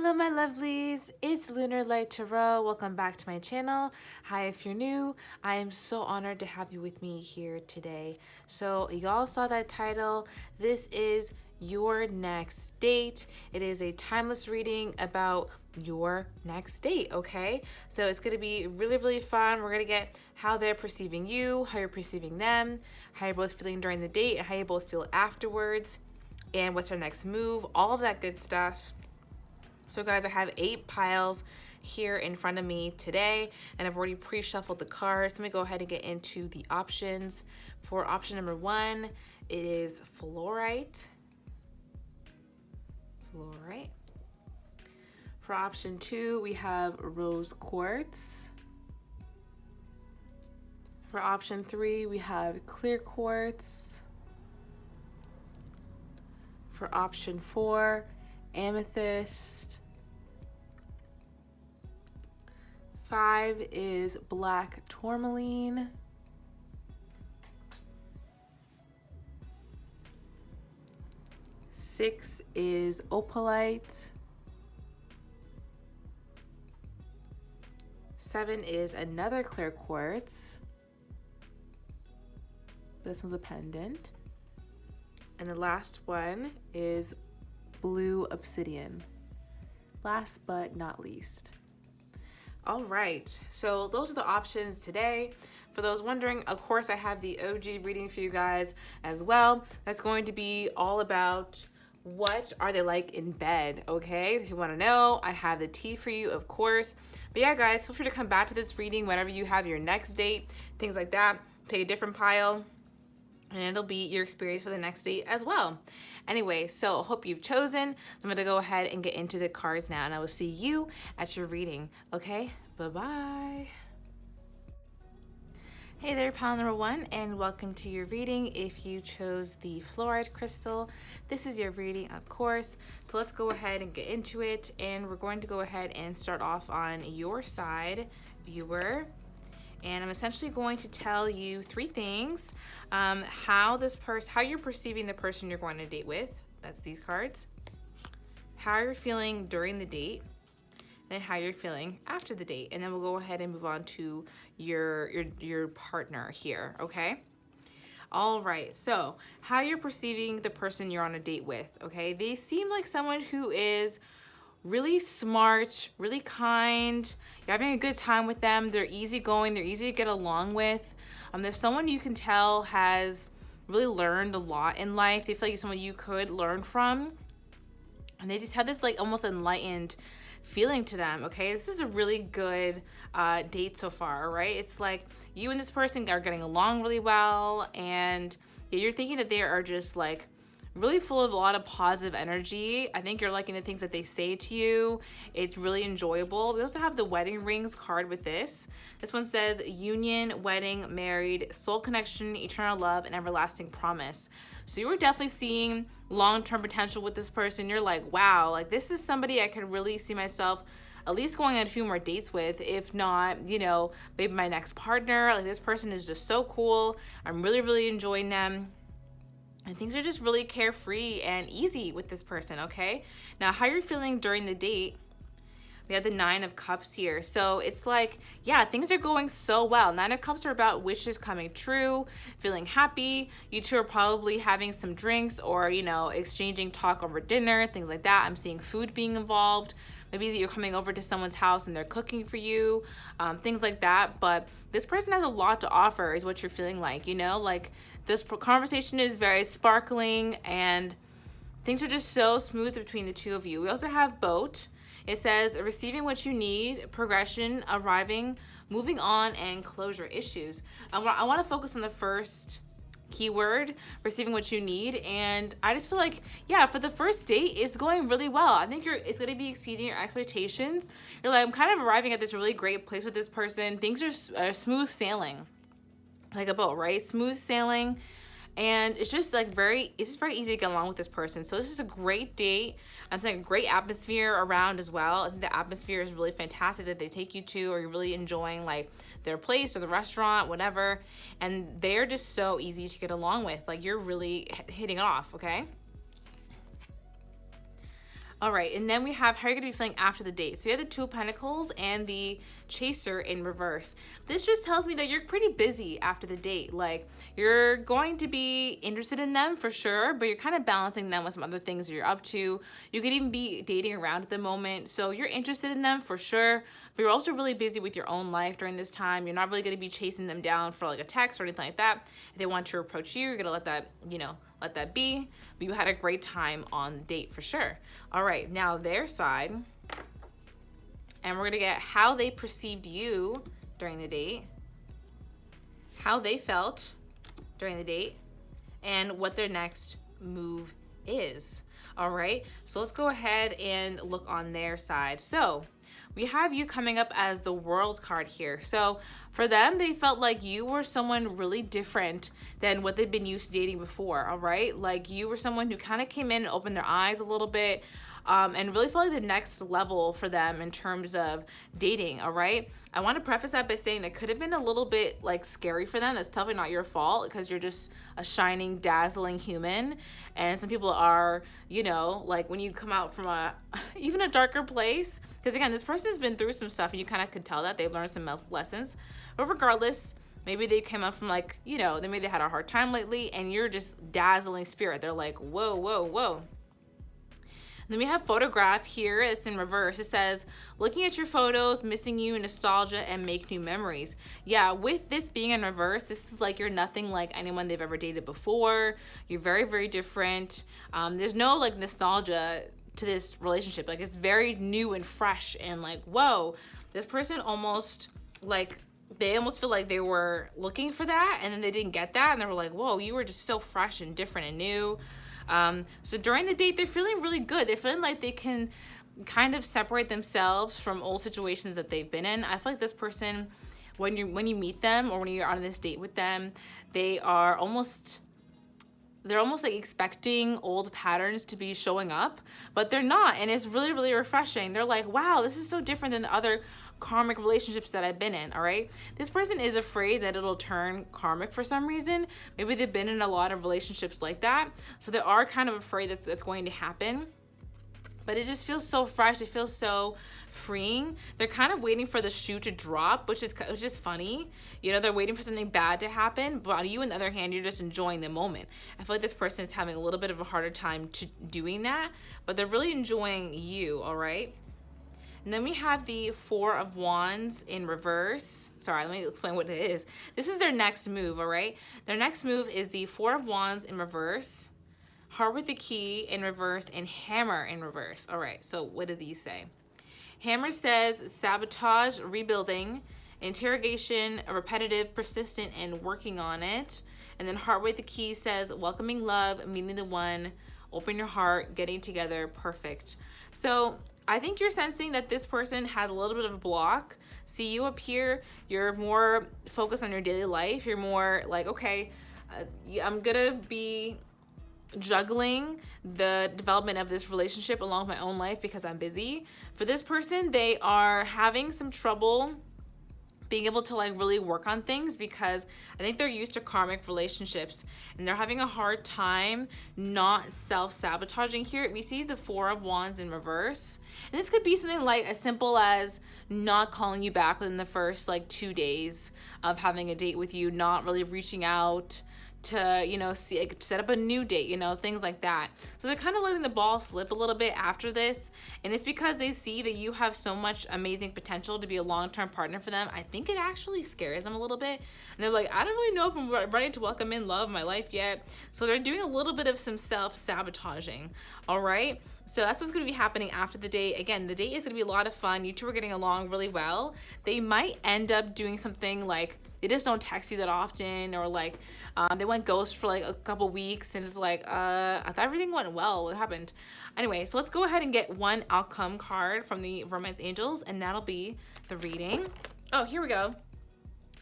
Hello my lovelies, it's Lunar Light Tarot. Welcome back to my channel. Hi if you're new. I am so honored to have you with me here today. So y'all saw that title. This is your next date. It is a timeless reading about your next date, okay? So it's gonna be really fun. We're gonna get how they're perceiving you, how you're perceiving them, how you're both feeling during the date, and how you both feel afterwards, and what's our next move, all of that good stuff. So guys, I have 8 piles here in front of me today, and I've already pre-shuffled the cards. Let me go ahead and get into the options. For option number 1, it is Fluorite. Fluorite. For option 2, we have Rose Quartz. For option 3, we have Clear Quartz. For option 4, Amethyst. 5 is Black Tourmaline. 6 is Opalite. 7 is another Clear Quartz. This one's a pendant. And the last one is Blue Obsidian. Last but not least. All right, so those are the options today. For those wondering, of course, I have the OG reading for you guys as well. That's going to be all about what are they like in bed, okay? If you want to know, I have the tea for you, of course. But yeah, guys, feel free to come back to this reading whenever you have your next date, things like that. Pick a different pile, and it'll be your experience for the next date as well. Anyway, so I hope you've chosen. I'm going to go ahead and get into the cards now, and I will see you at your reading, okay? Bye-bye. Hey there, pile number 1, and welcome to your reading. If you chose the Fluorite crystal, this is your reading, of course. So let's go ahead and get into it, and we're going to go ahead and start off on your side, viewer. And I'm essentially going to tell you 3 things. How you're perceiving the person you're going to date with. That's these cards. How you're feeling during the date. And how you're feeling after the date. And then we'll go ahead and move on to your partner here, okay? All right, so how you're perceiving the person you're on a date with, okay? They seem like someone who is really smart, really kind. You're having a good time with them. They're easygoing. They're easy to get along with. There's someone you can tell has really learned a lot in life. They feel like someone you could learn from. And they just have this like almost enlightened feeling to them, okay? This is a really good date so far, right? It's like you and this person are getting along really well, and you're thinking that they are just like really full of a lot of positive energy. I think you're liking the things that they say to you. It's really enjoyable. We also have the wedding rings card with this. This one says union, wedding, married, soul connection, eternal love, and everlasting promise. So you were definitely seeing long-term potential with this person. You're like, wow, like this is somebody I could really see myself at least going on a few more dates with, if not, you know, maybe my next partner. Like this person is just so cool. I'm really enjoying them. And things are just really carefree and easy with this person, okay? Now, how you're feeling during the date, we have the 9 of Cups here. So it's like, yeah, things are going so well. 9 of Cups are about wishes coming true, feeling happy. You two are probably having some drinks or, you know, exchanging talk over dinner, things like that. I'm seeing food being involved. Maybe you're coming over to someone's house and they're cooking for you, things like that. But this person has a lot to offer is what you're feeling like, you know? Like this conversation is very sparkling and things are just so smooth between the two of you. We also have Boat. It says receiving what you need, progression, arriving, moving on, and closure issues. I want to focus on the first keyword, receiving what you need, and I just feel like, yeah, for the first date, it's going really well. I think it's going to be exceeding your expectations. You're like, I'm kind of arriving at this really great place with this person. Things are smooth sailing, like a boat, right? Smooth sailing. And it's just like it's very easy to get along with this person. So this is a great date. I'm saying a great atmosphere around as well. I think the atmosphere is really fantastic that they take you to, or you're really enjoying like their place or the restaurant, whatever. And they're just so easy to get along with. Like you're really hitting it off, okay? All right, and then we have how you're gonna be feeling after the date. So you have the Two of Pentacles and the Chaser in reverse. This just tells me that you're pretty busy after the date. Like, you're going to be interested in them for sure, but you're kind of balancing them with some other things that you're up to. You could even be dating around at the moment. So you're interested in them for sure, but you're also really busy with your own life during this time. You're not really gonna be chasing them down for like a text or anything like that. If they want to approach you, you're gonna let that, let that be. But you had a great time on the date for sure. All right, now their side, and we're gonna get how they perceived you during the date, how they felt during the date, and what their next move is. All right, so let's go ahead and look on their side. So we have you coming up as the World card here. So for them, they felt like you were someone really different than what they've been used to dating before, all right? Like, you were someone who kind of came in and opened their eyes a little bit, and really felt like the next level for them in terms of dating, all right? I want to preface that by saying that could have been a little bit like scary for them. That's definitely not your fault, because you're just a shining, dazzling human. And some people are, like when you come out from even a darker place, because again, this person has been through some stuff and you kind of could tell that they've learned some lessons. But regardless, maybe they came up from like, maybe they had a hard time lately, and you're just dazzling spirit. They're like, whoa, whoa, whoa. Then we have photograph here. It's in reverse. It says, looking at your photos, missing you, nostalgia, and make new memories. Yeah, with this being in reverse, this is like you're nothing like anyone they've ever dated before. You're very, very different. There's no like nostalgia to this relationship. Like, it's very new and fresh, and like, whoa, this person almost like, they almost feel like they were looking for that and then they didn't get that, and they were like, whoa, you were just so fresh and different and new. So during the date, they're feeling really good. They're feeling like they can kind of separate themselves from old situations that they've been in. I feel like this person, when you meet them or when you're on this date with them, they're almost like expecting old patterns to be showing up, but they're not. And it's really, really refreshing. They're like, wow, this is so different than the other karmic relationships that I've been in. All right, this person is afraid that it'll turn karmic for some reason. Maybe they've been in a lot of relationships like that, so they are kind of afraid that's going to happen. But it just feels so fresh. It feels so freeing. They're kind of waiting for the shoe to drop, which is funny. They're waiting for something bad to happen, but on you, on the other hand, you're just enjoying the moment. I feel like this person is having a little bit of a harder time doing that, but they're really enjoying you, all right? And then we have the Four of Wands in reverse. Sorry, let me explain what it is. This is their next move, all right? Their next move is the Four of Wands in reverse, Heart with the Key in reverse, and Hammer in reverse. All right, so what do these say? Hammer says sabotage, rebuilding, interrogation, repetitive, persistent, and working on it. And then Heart with the Key says welcoming love, meeting the one, open your heart, getting together, perfect. So I think you're sensing that this person had a little bit of a block. See you up here, you're more focused on your daily life. You're more like, okay, I'm gonna be juggling the development of this relationship along with my own life because I'm busy. For this person, they are having some trouble being able to like really work on things because I think they're used to karmic relationships and they're having a hard time not self-sabotaging here. We see the Four of Wands in reverse, and this could be something like as simple as not calling you back within the first like 2 days of having a date with you, not really reaching out to, set up a new date, things like that. So they're kind of letting the ball slip a little bit after this. And it's because they see that you have so much amazing potential to be a long-term partner for them. I think it actually scares them a little bit. And they're like, I don't really know if I'm ready to welcome in love in my life yet. So they're doing a little bit of some self-sabotaging. All right. So that's what's going to be happening after the date. Again, the date is going to be a lot of fun. You two are getting along really well. They might end up doing something like they just don't text you that often, or like they went ghost for like a couple weeks and it's like, I thought everything went well. What happened? Anyway, so let's go ahead and get one outcome card from the Romance Angels, and that'll be the reading. Oh, here we go.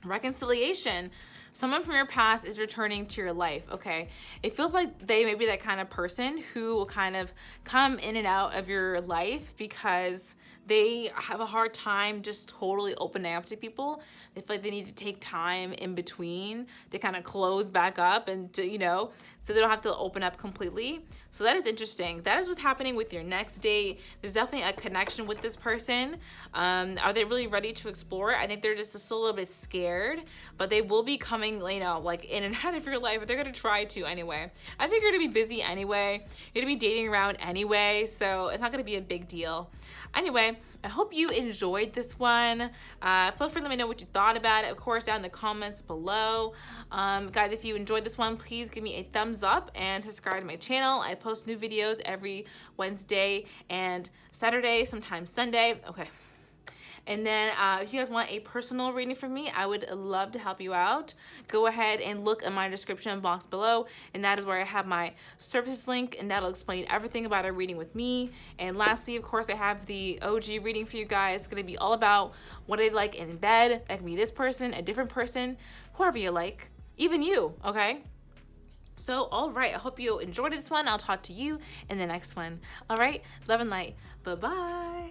Reconciliation. Someone from your past is returning to your life, okay? It feels like they may be that kind of person who will kind of come in and out of your life because they have a hard time just totally opening up to people. They feel like they need to take time in between to kind of close back up and to, you know, so they don't have to open up completely. So that is interesting. That is what's happening with your next date. There's definitely a connection with this person. Are they really ready to explore it? I think they're just still a little bit scared, but they will be coming, you know, like in and out of your life, but they're going to try to anyway. I think you're going to be busy anyway. You're going to be dating around anyway, so it's not going to be a big deal. Anyway, I hope you enjoyed this one. Feel free to let me know what you thought about it, of course, down in the comments below. Guys, if you enjoyed this one, please give me a thumbs up and subscribe to my channel. I post new videos every Wednesday and Saturday, sometimes Sunday. Okay. And then if you guys want a personal reading from me, I would love to help you out. Go ahead and look in my description box below, and that is where I have my services link, and that'll explain everything about a reading with me. And lastly, of course, I have the OG reading for you guys. It's going to be all about what I like in bed. That can be this person, a different person, whoever you like, even you, okay? So, all right, I hope you enjoyed this one. I'll talk to you in the next one. All right, love and light. Bye-bye.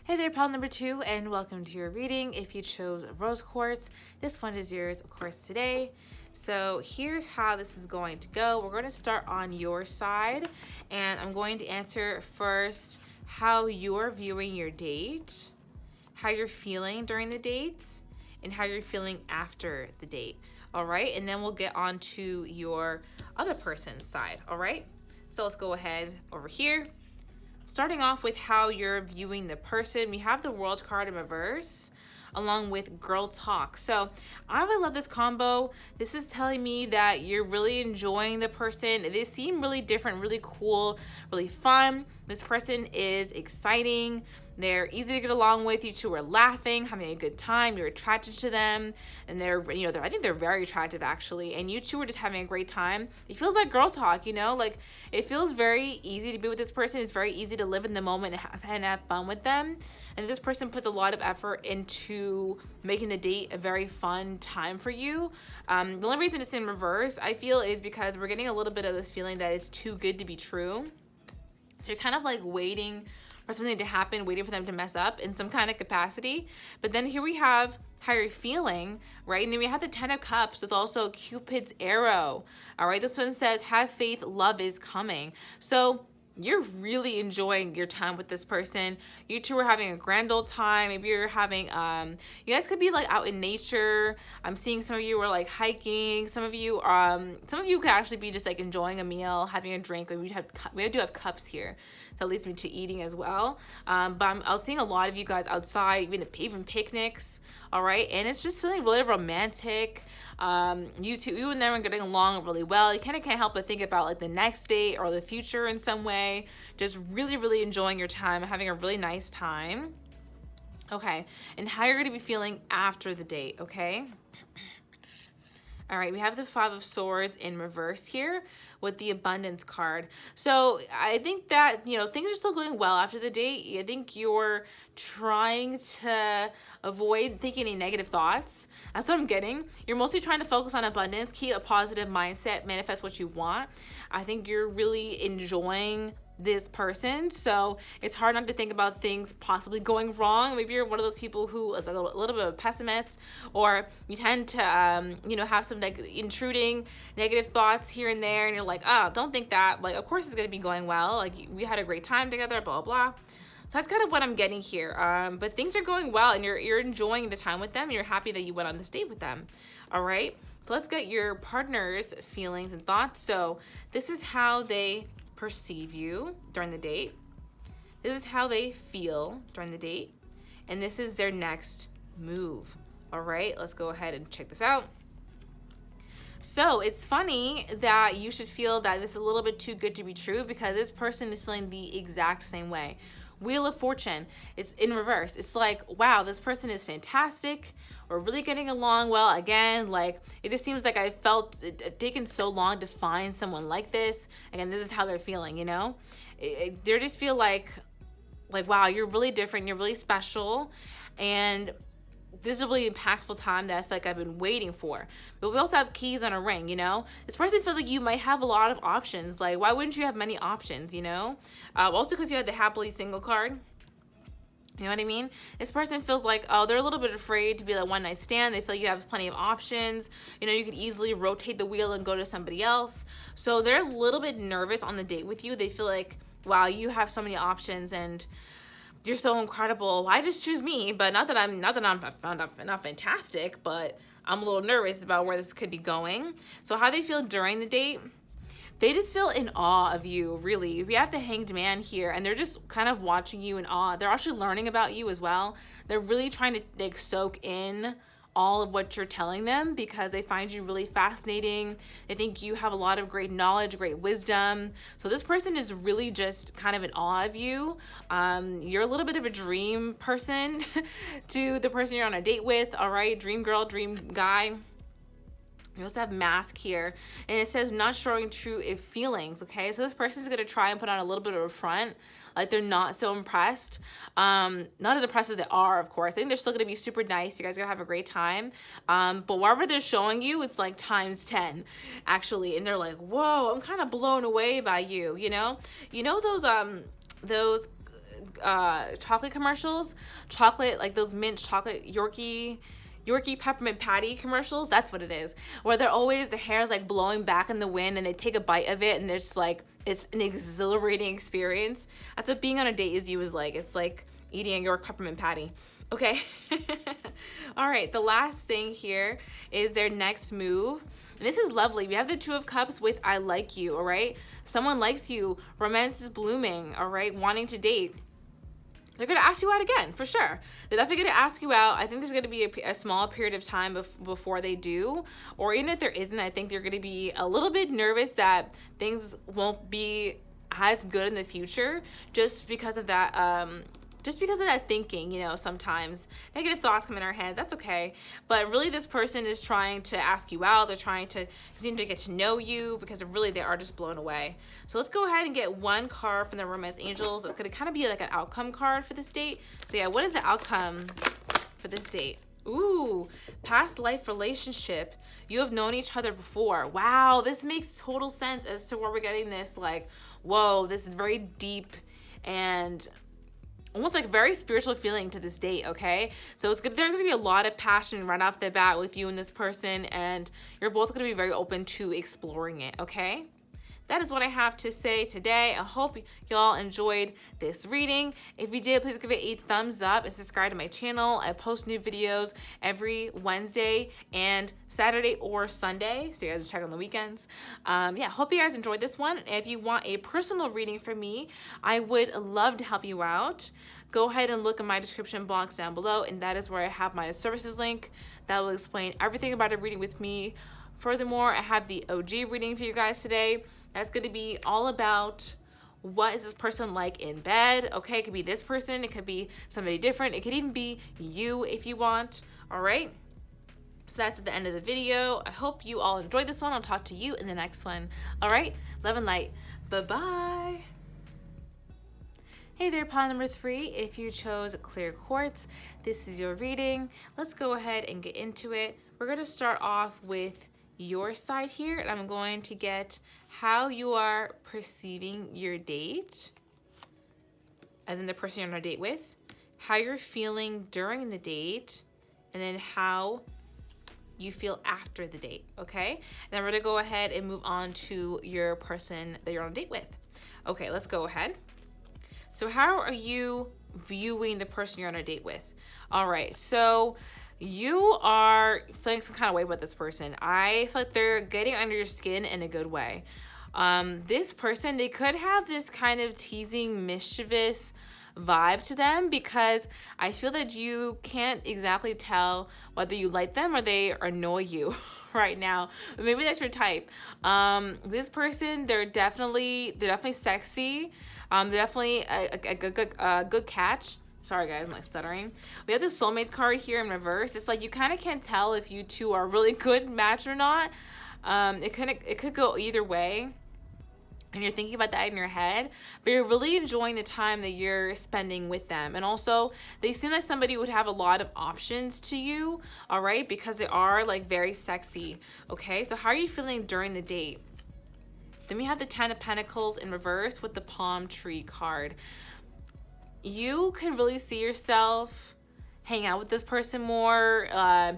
Hey there, pal number 2, and welcome to your reading. If you chose rose quartz, this one is yours, of course, today. So here's how this is going to go. We're going to start on your side, and I'm going to answer first how you're viewing your date, how you're feeling during the date, and how you're feeling after the date. All right, and then we'll get on to your other person's side. All right, so let's go ahead over here. Starting off with how you're viewing the person, we have the World card in reverse along with Girl Talk. So I really love this combo. This is telling me that you're really enjoying the person. They seem really different, really cool, really fun. This person is exciting. They're easy to get along with. You two are laughing, having a good time. You're attracted to them, and I think they're very attractive actually. And you two are just having a great time. It feels like girl talk, you know, like it feels very easy to be with this person. It's very easy to live in the moment and have fun with them. And this person puts a lot of effort into making the date a very fun time for you. The only reason it's in reverse, I feel, is because we're getting a little bit of this feeling that it's too good to be true. So you're kind of like waiting for something to happen, waiting for them to mess up in some kind of capacity. But then here we have how you're feeling, right? And then we have the 10 of Cups with also Cupid's arrow. All right, this one says, have faith, love is coming. So you're really enjoying your time with this person. You two are having a grand old time. Maybe you're having, you guys could be like out in nature. I'm seeing some of you are like hiking. Some of you could actually be just like enjoying a meal, having a drink. We do have cups here. That leads me to eating as well. But I was seeing a lot of you guys outside, even picnics. All right, and it's just feeling really romantic. You and them are getting along really well. You kind of can't help but think about like the next date or the future in some way. Just really, really enjoying your time, having a really nice time. Okay, and how you're gonna be feeling after the date, okay? All right, we have the 5 of Swords in reverse here with the Abundance card. So I think that, you know, things are still going well after the date. I think you're trying to avoid thinking any negative thoughts. That's what I'm getting. You're mostly trying to focus on abundance, keep a positive mindset, manifest what you want. I think you're really enjoying this person, so it's hard not to think about things possibly going wrong. Maybe you're one of those people who is a little bit of a pessimist, or you tend to have some intruding negative thoughts here and there, and you're like, oh, don't think that, like, of course it's going to be going well, like we had a great time together, blah blah blah. So that's kind of what I'm getting here. But things are going well, and you're enjoying the time with them, and you're happy that you went on this date with them. All right, so let's get your partner's feelings and thoughts. So this is how they perceive you during the date. This is how they feel during the date. And this is their next move. All right, let's go ahead and check this out. So it's funny that you should feel that this is a little bit too good to be true, because this person is feeling the exact same way. Wheel of Fortune, it's in reverse. It's like, wow, this person is fantastic. We're really getting along well. Again, like, it just seems like I felt it taken so long to find someone like this. Again, this is how they're feeling, you know? They just feel like, wow, you're really different. You're really special. And this is a really impactful time that I feel like I've been waiting for. But we also have keys on a ring, you know? This person feels like you might have a lot of options. Like, why wouldn't you have many options, you know? Also because you had the happily single card. You know what I mean? This person feels like, oh, they're a little bit afraid to be like one night stand. They feel like you have plenty of options. You know, you could easily rotate the wheel and go to somebody else. So they're a little bit nervous on the date with you. They feel like, wow, you have so many options and you're so incredible. Why just choose me? But not that I'm not fantastic, but I'm a little nervous about where this could be going. So how they feel during the date, they just feel in awe of you, really. We have the Hanged Man here, and they're just kind of watching you in awe. They're actually learning about you as well. They're really trying to like soak in all of what you're telling them because they find you really fascinating. They think you have a lot of great knowledge, great wisdom. So this person is really just kind of in awe of you. You're a little bit of a dream person to the person you're on a date with, all right? Dream girl, dream guy. We also have mask here, and it says not showing true feelings, okay? So this person's gonna try and put on a little bit of a front, like they're not so impressed. Not as impressed as they are, of course. I think they're still gonna be super nice. You guys are gonna have a great time. But whatever they're showing you, it's like times 10, actually. And they're like, whoa, I'm kind of blown away by you, you know? You know those chocolate commercials? Chocolate, like those mint chocolate Yorkie peppermint patty commercials, that's what it is. Where they're always, the hair's like blowing back in the wind and they take a bite of it and they're just like, it's an exhilarating experience. That's what being on a date is like. It's like eating a York peppermint patty. Okay. All right, the last thing here is their next move. And this is lovely. We have the Two of Cups with I like you, all right? Someone likes you, romance is blooming, all right? Wanting to date. They're going to ask you out again, for sure. They're definitely going to ask you out. I think there's going to be a small period of time before they do. Or even if there isn't, I think they're going to be a little bit nervous that things won't be as good in the future just because of that thinking, you know. Sometimes negative thoughts come in our head. That's okay. But really this person is trying to ask you out. They're trying to continue to get to know you because really they are just blown away. So let's go ahead and get one card from the Romance Angels. It's going to kind of be like an outcome card for this date. So yeah, what is the outcome for this date? Ooh, past life relationship. You have known each other before. Wow, this makes total sense as to where we're getting this. Like, whoa, this is very deep and almost like very spiritual feeling to this date, okay? So there's gonna be a lot of passion right off the bat with you and this person, and you're both gonna be very open to exploring it, okay? That is what I have to say today. I hope y'all enjoyed this reading. If you did, please give it a thumbs up and subscribe to my channel. I post new videos every Wednesday and Saturday or Sunday, so you guys can check on the weekends. Yeah, hope you guys enjoyed this one. If you want a personal reading from me, I would love to help you out. Go ahead and look in my description box down below, and that is where I have my services link that will explain everything about a reading with me. Furthermore, I have the OG reading for you guys today. That's going to be all about what is this person like in bed. Okay, it could be this person. It could be somebody different. It could even be you if you want. All right. So that's at the end of the video. I hope you all enjoyed this one. I'll talk to you in the next one. All right. Love and light. Bye-bye. Hey there, pile number 3. If you chose clear quartz, this is your reading. Let's go ahead and get into it. We're going to start off with your side here, and I'm going to get how you are perceiving your date, as in the person you're on a date with, how you're feeling during the date, and then how you feel after the date, okay? And then we're gonna go ahead and move on to your person that you're on a date with. Okay, let's go ahead. So how are you viewing the person you're on a date with? All right, so you are feeling some kind of way about this person. I feel like they're getting under your skin in a good way. This person, they could have this kind of teasing, mischievous vibe to them because I feel that you can't exactly tell whether you like them or they annoy you right now. But maybe that's your type. This person, they're definitely sexy. They're definitely a good catch. Sorry guys, I'm like stuttering. We have the soulmates card here in reverse. It's like you kind of can't tell if you two are a really good match or not. It could go either way. and you're thinking about that in your head, but you're really enjoying the time that you're spending with them. And also, they seem like somebody would have a lot of options to you, all right, because they are like very sexy, okay? So how are you feeling during the date? Then we have the 10 of Pentacles in reverse with the palm tree card. You can really see yourself hang out with this person more,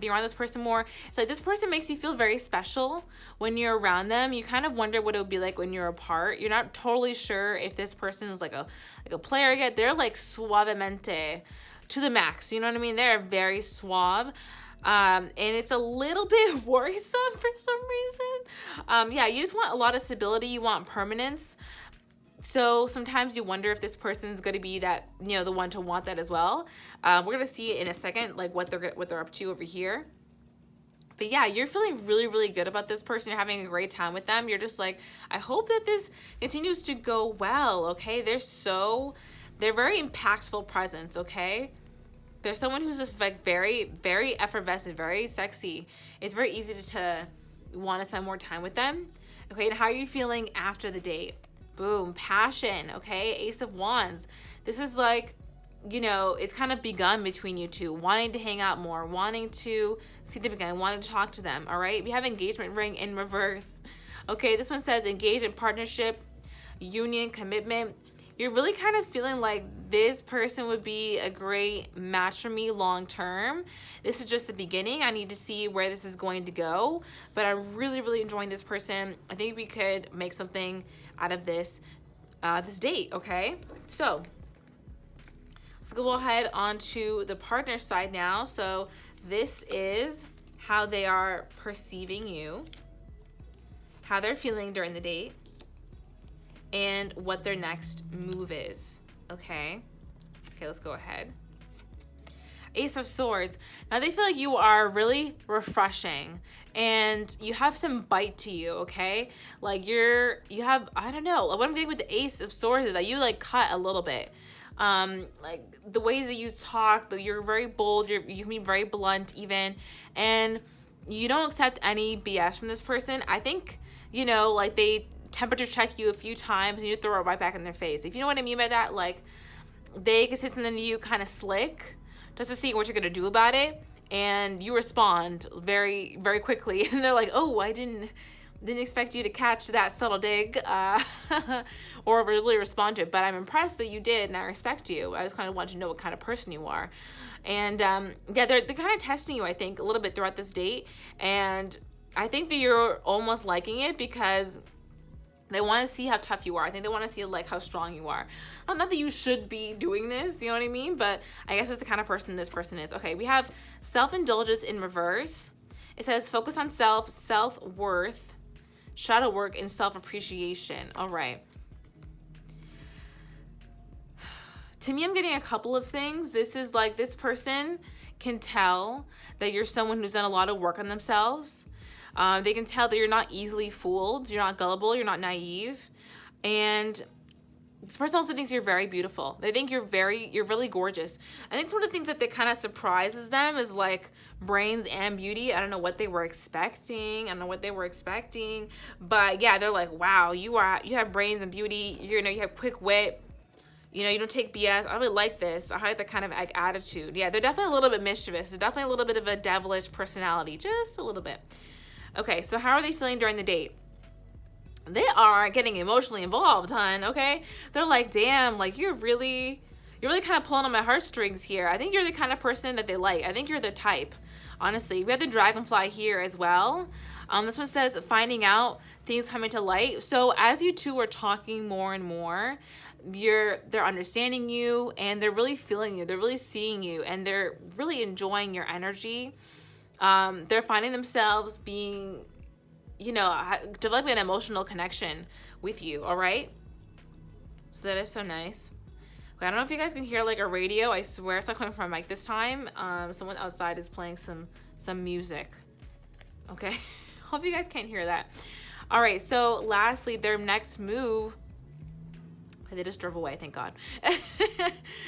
be around this person more. It's like this person makes you feel very special when you're around them. You kind of wonder what it would be like when you're apart. You're not totally sure if this person is like a player yet. They're like suavemente to the max. You know what I mean? They're very suave. And it's a little bit worrisome for some reason. Yeah, you just want a lot of stability. You want permanence. So sometimes you wonder if this person's going to be that, you know, the one to want that as well. We're going to see it in a second, like what they're up to over here. But yeah, you're feeling really, really good about this person. You're having a great time with them. You're just like, I hope that this continues to go well, okay? They're very impactful presence, okay? They're someone who's just like very, very effervescent, very sexy. It's very easy to want to spend more time with them. Okay, and how are you feeling after the date? Boom, passion, okay? Ace of Wands. This is like, you know, it's kind of begun between you two, wanting to hang out more, wanting to see them again, wanting to talk to them, all right? We have engagement ring in reverse. Okay, this one says engage in partnership, union, commitment. You're really kind of feeling like this person would be a great match for me long term. This is just the beginning. I need to see where this is going to go, but I'm really, really enjoying this person. I think we could make something out of this date, okay? So let's go ahead onto the partner side now. So this is how they are perceiving you, how they're feeling during the date, and what their next move is, okay? Okay, let's go ahead. Ace of Swords. Now they feel like you are really refreshing and you have some bite to you, okay? Like you have, I don't know, what I'm getting with the Ace of Swords is that you like cut a little bit. Like the ways that you talk, you're very bold, you can be very blunt even, and you don't accept any BS from this person. I think, you know, like they temperature check you a few times and you throw it right back in their face. If you know what I mean by that, like they can say something to you kind of slick just to see what you're gonna do about it, and you respond very, very quickly, and they're like, "Oh, I didn't expect you to catch that subtle dig, or really respond to it, but I'm impressed that you did, and I respect you. I just kind of want to know what kind of person you are." And yeah, they're kind of testing you, I think, a little bit throughout this date, and I think that you're almost liking it because they want to see how tough you are. I think they want to see like how strong you are. Not that you should be doing this, you know what I mean? But I guess it's the kind of person this person is. Okay, we have self-indulgence in reverse. It says focus on self, self-worth, shadow work, and self-appreciation. All right. To me, I'm getting a couple of things. This is like this person can tell that you're someone who's done a lot of work on themselves. They can tell that you're not easily fooled, you're not gullible, you're not naive, and this person also thinks you're very beautiful. They think you're really gorgeous. I think one of the things that kind of surprises them is like brains and beauty. I don't know what they were expecting. But yeah, they're like, wow, you have brains and beauty. You know, you have quick wit. You know, you don't take BS. I really like this. I like that kind of like attitude. Yeah, they're definitely a little bit mischievous. They're definitely a little bit of a devilish personality, just a little bit. Okay, so how are they feeling during the date? They are getting emotionally involved, hon, okay? They're like, damn, like you're really kind of pulling on my heartstrings here. I think you're the kind of person that they like. I think you're their type, honestly. We have the dragonfly here as well. This one says finding out things coming to light. So as you two are talking more and more, they're understanding you and they're really feeling you. They're really seeing you and they're really enjoying your energy. They're finding themselves being, you know, developing an emotional connection with you, all right? So that is so nice. Okay, I don't know if you guys can hear like a radio. I swear it's not coming from a mic this time. Someone outside is playing some music. Okay, hope you guys can't hear that. All right, so lastly, their next move, they just drove away, thank God.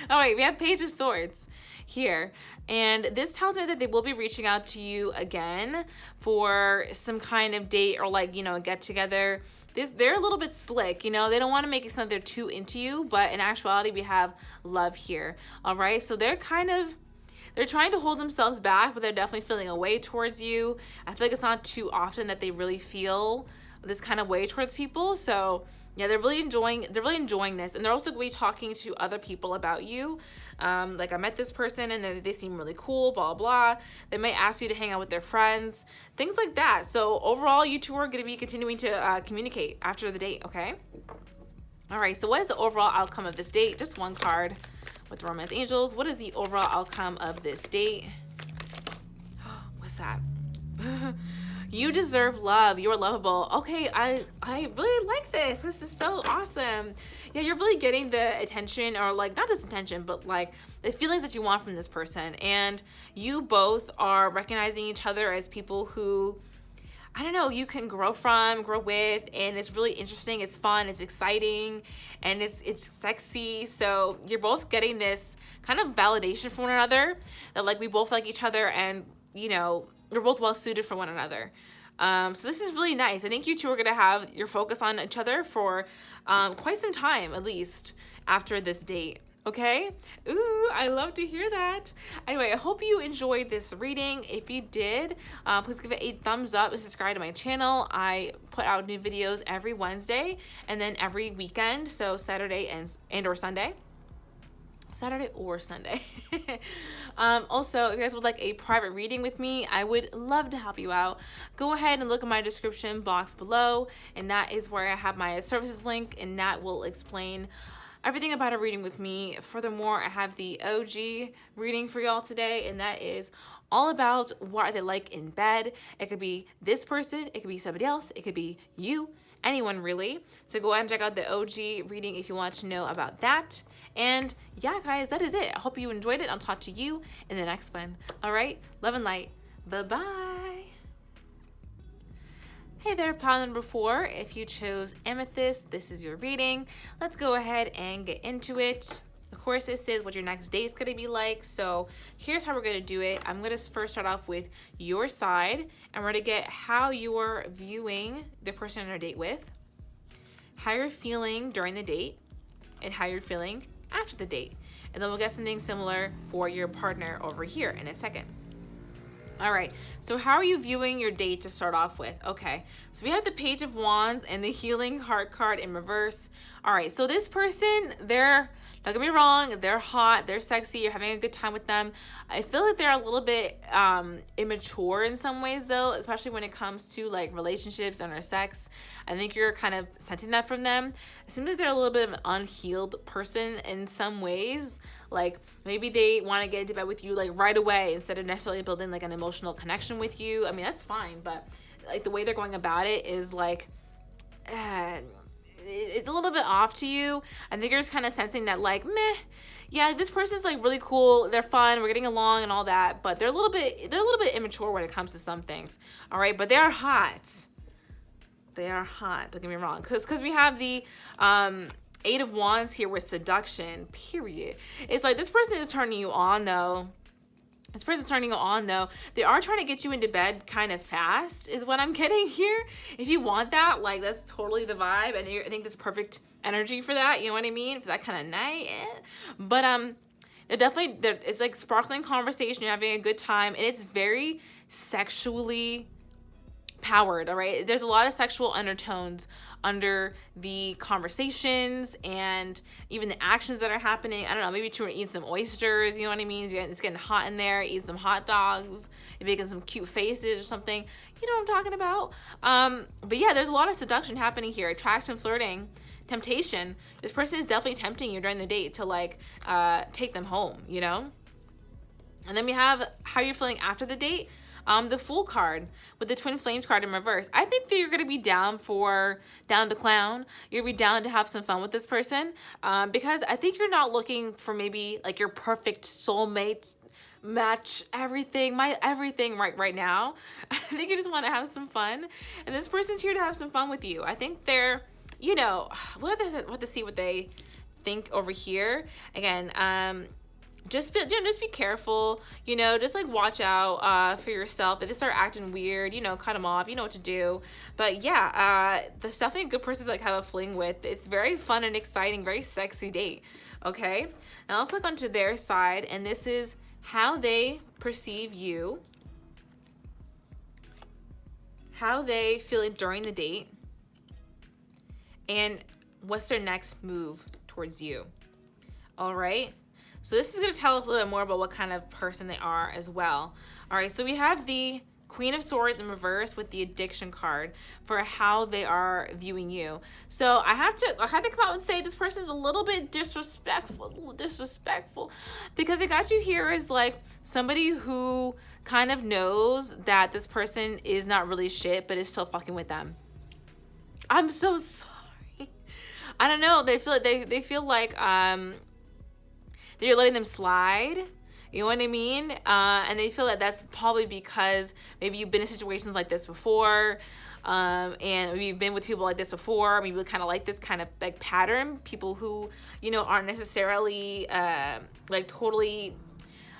All right, we have Page of Swords. here. And this tells me that they will be reaching out to you again for some kind of date or like, you know, a get together. They're a little bit slick, you know, they don't want to make it sound they're too into you, but in actuality we have love here. All right, so they're trying to hold themselves back, but they're definitely feeling a way towards you. I feel like it's not too often that they really feel this kind of way towards people. So yeah, they're really enjoying this, and they're also going to be talking to other people about you. Like, I met this person and they seem really cool, blah blah. They might ask you to hang out with their friends, things like that. So overall, you two are going to be continuing to communicate after the date. Okay. All right. So what is the overall outcome of this date? Just one card with Romance Angels. What is the overall outcome of this date? What's that? You deserve love. You are lovable. Okay, I really like this. This is so awesome. Yeah, you're really getting the attention, or like not just attention, but like the feelings that you want from this person. And you both are recognizing each other as people who, I don't know, you can grow from, grow with, and it's really interesting. It's fun. It's exciting, and it's sexy. So you're both getting this kind of validation from one another that like we both like each other, and you know, you're both well suited for one another. So this is really nice. I think you two are going to have your focus on each other for quite some time, at least after this date. Okay? Ooh, I love to hear that. Anyway, I hope you enjoyed this reading. If you did, please give it a thumbs up and subscribe to my channel. I put out new videos every Wednesday and then every weekend, so Saturday and or Sunday. Saturday or Sunday. Also, if you guys would like a private reading with me, I would love to help you out. Go ahead and look at my description box below, and that is where I have my services link, and that will explain everything about a reading with me. Furthermore, I have the OG reading for y'all today, and that is all about what are they like in bed. It could be this person, it could be somebody else, it could be you, anyone really. So go ahead and check out the OG reading if you want to know about that. And yeah, guys, that is it. I hope you enjoyed it. I'll talk to you in the next one. All right, love and light. Bye-bye. Hey there, pile number 4. If you chose Amethyst, this is your reading. Let's go ahead and get into it. Of course, it says what your next date is going to be like. So here's how we're going to do it. I'm going to first start off with your side, and we're going to get how you're viewing the person on your date with, how you're feeling during the date, and how you're feeling after the date. And then we'll get something similar for your partner over here in a second. All right, so how are you viewing your date to start off with? Okay, so we have the Page of Wands and the Healing Heart card in reverse. All right, so this person, don't get me wrong, they're hot, they're sexy, you're having a good time with them. I feel like they're a little bit immature in some ways though, especially when it comes to like relationships and or sex. I think you're kind of sensing that from them. It seems like they're a little bit of an unhealed person in some ways. Like maybe they want to get into bed with you like right away instead of necessarily building like an emotional connection with you. I mean, that's fine, but like the way they're going about it is like, it's a little bit off to you. I think you're just kind of sensing that like, meh, yeah, this person's like really cool, they're fun, we're getting along and all that, but they're a little bit immature when it comes to some things. All right, but they are hot. They are hot, don't get me wrong, because we have the 8 of Wands here with seduction, period. It's like this person is turning you on though. This person's turning you on though. They are trying to get you into bed kind of fast is what I'm getting here. If you want that, like that's totally the vibe. And I think there's perfect energy for that. You know what I mean? It's that kind of night. But it's like sparkling conversation. You're having a good time. And it's very sexually powered, all right? There's a lot of sexual undertones under the conversations and even the actions that are happening. I don't know, maybe you're eating some oysters, you know what I mean? It's getting hot in there, eating some hot dogs, you're making some cute faces or something. You know what I'm talking about? But yeah, there's a lot of seduction happening here. Attraction, flirting, temptation. This person is definitely tempting you during the date to like take them home, you know? And then we have how you're feeling after the date. The Fool card with the Twin Flames card in reverse. I think that you're going to be down to clown. You're going to be down to have some fun with this person because I think you're not looking for maybe like your perfect soulmate match, everything right now. I think you just want to have some fun, and this person's here to have some fun with you. I think they're, you know, we'll have to see what they think over here. Again, just be careful, just like watch out for yourself. If they start acting weird, cut them off, you know what to do. But yeah, the definitely a good person to like have a fling with. It's very fun and exciting, very sexy date. Okay, now let's look onto their side, and this is how they perceive you, how they feel it during the date, and what's their next move towards you. All right, so this is going to tell us a little bit more about what kind of person they are as well. All right, so we have the Queen of Swords in reverse with the addiction card for how they are viewing you. So I have to come out and say this person is a little bit disrespectful, because it got you here as like somebody who kind of knows that this person is not really shit, but is still fucking with them. I'm so sorry. I don't know. They feel like they feel like that you're letting them slide. You know what I mean? And they feel that that's probably because maybe you've been in situations like this before, and maybe you've been with people like this before. Maybe you kind of like this kind of like pattern. People who, aren't necessarily like totally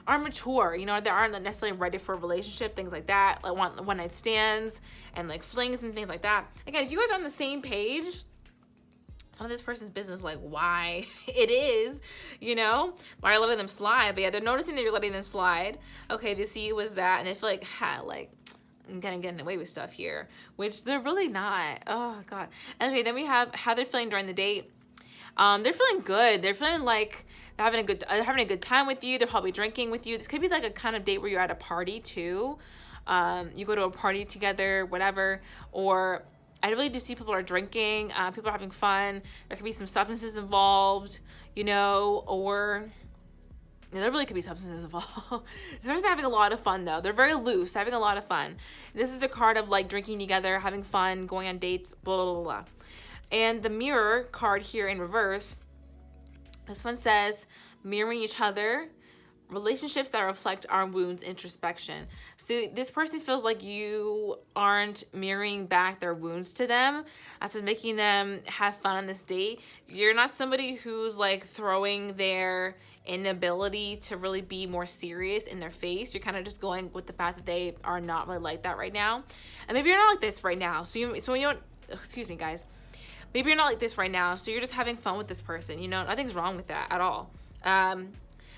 aren't mature. They aren't necessarily ready for a relationship, things like that. Like one night stands and like flings and things like that. Again, if you guys are on the same page, some of this person's business, like why it is, why you're letting them slide. But yeah, they're noticing that you're letting them slide. Okay, they see you as that, and they feel like, I'm kind of getting away with stuff here, which they're really not. Oh God. Okay, then we have how they're feeling during the date. They're feeling good. They're feeling like they're having a good time with you. They're probably drinking with you. This could be like a kind of date where you're at a party too. You go to a party together, whatever, or I really do see people are drinking, people are having fun. There could be some substances involved, or there really could be substances involved. They're just having a lot of fun though. They're very loose, having a lot of fun. This is the card of like drinking together, having fun, going on dates, blah, blah, blah, blah. And the mirror card here in reverse, this one says mirroring each other, relationships that reflect our wounds, introspection. So this person feels like you aren't mirroring back their wounds to them. That's what's making them have fun on this date. You're not somebody who's like throwing their inability to really be more serious in their face. You're kind of just going with the fact that they are not really like that right now. And maybe you're not like this right now. So you don't, excuse me guys. Maybe you're not like this right now. So you're just having fun with this person. Nothing's wrong with that at all.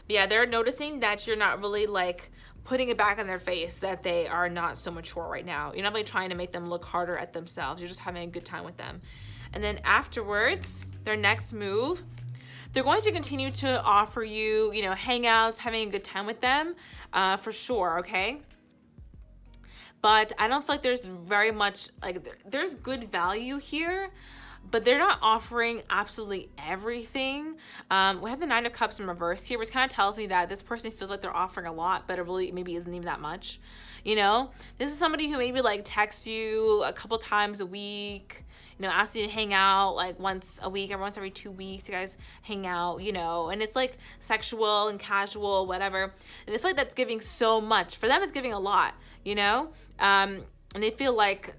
Yeah, they're noticing that you're not really like putting it back in their face that they are not so mature right now. You're not really trying to make them look harder at themselves. You're just having a good time with them. And then afterwards, their next move, they're going to continue to offer you, hangouts, having a good time with them, for sure, okay? But I don't feel like there's very much, like, there's good value here, but they're not offering absolutely everything. We have the Nine of Cups in reverse here, which kind of tells me that this person feels like they're offering a lot, but it really maybe isn't even that much. This is somebody who maybe like texts you a couple times a week, asks you to hang out like once a week or once every 2 weeks. You guys hang out, and it's like sexual and casual, whatever. And they feel like that's giving so much. For them, it's giving a lot, and they feel like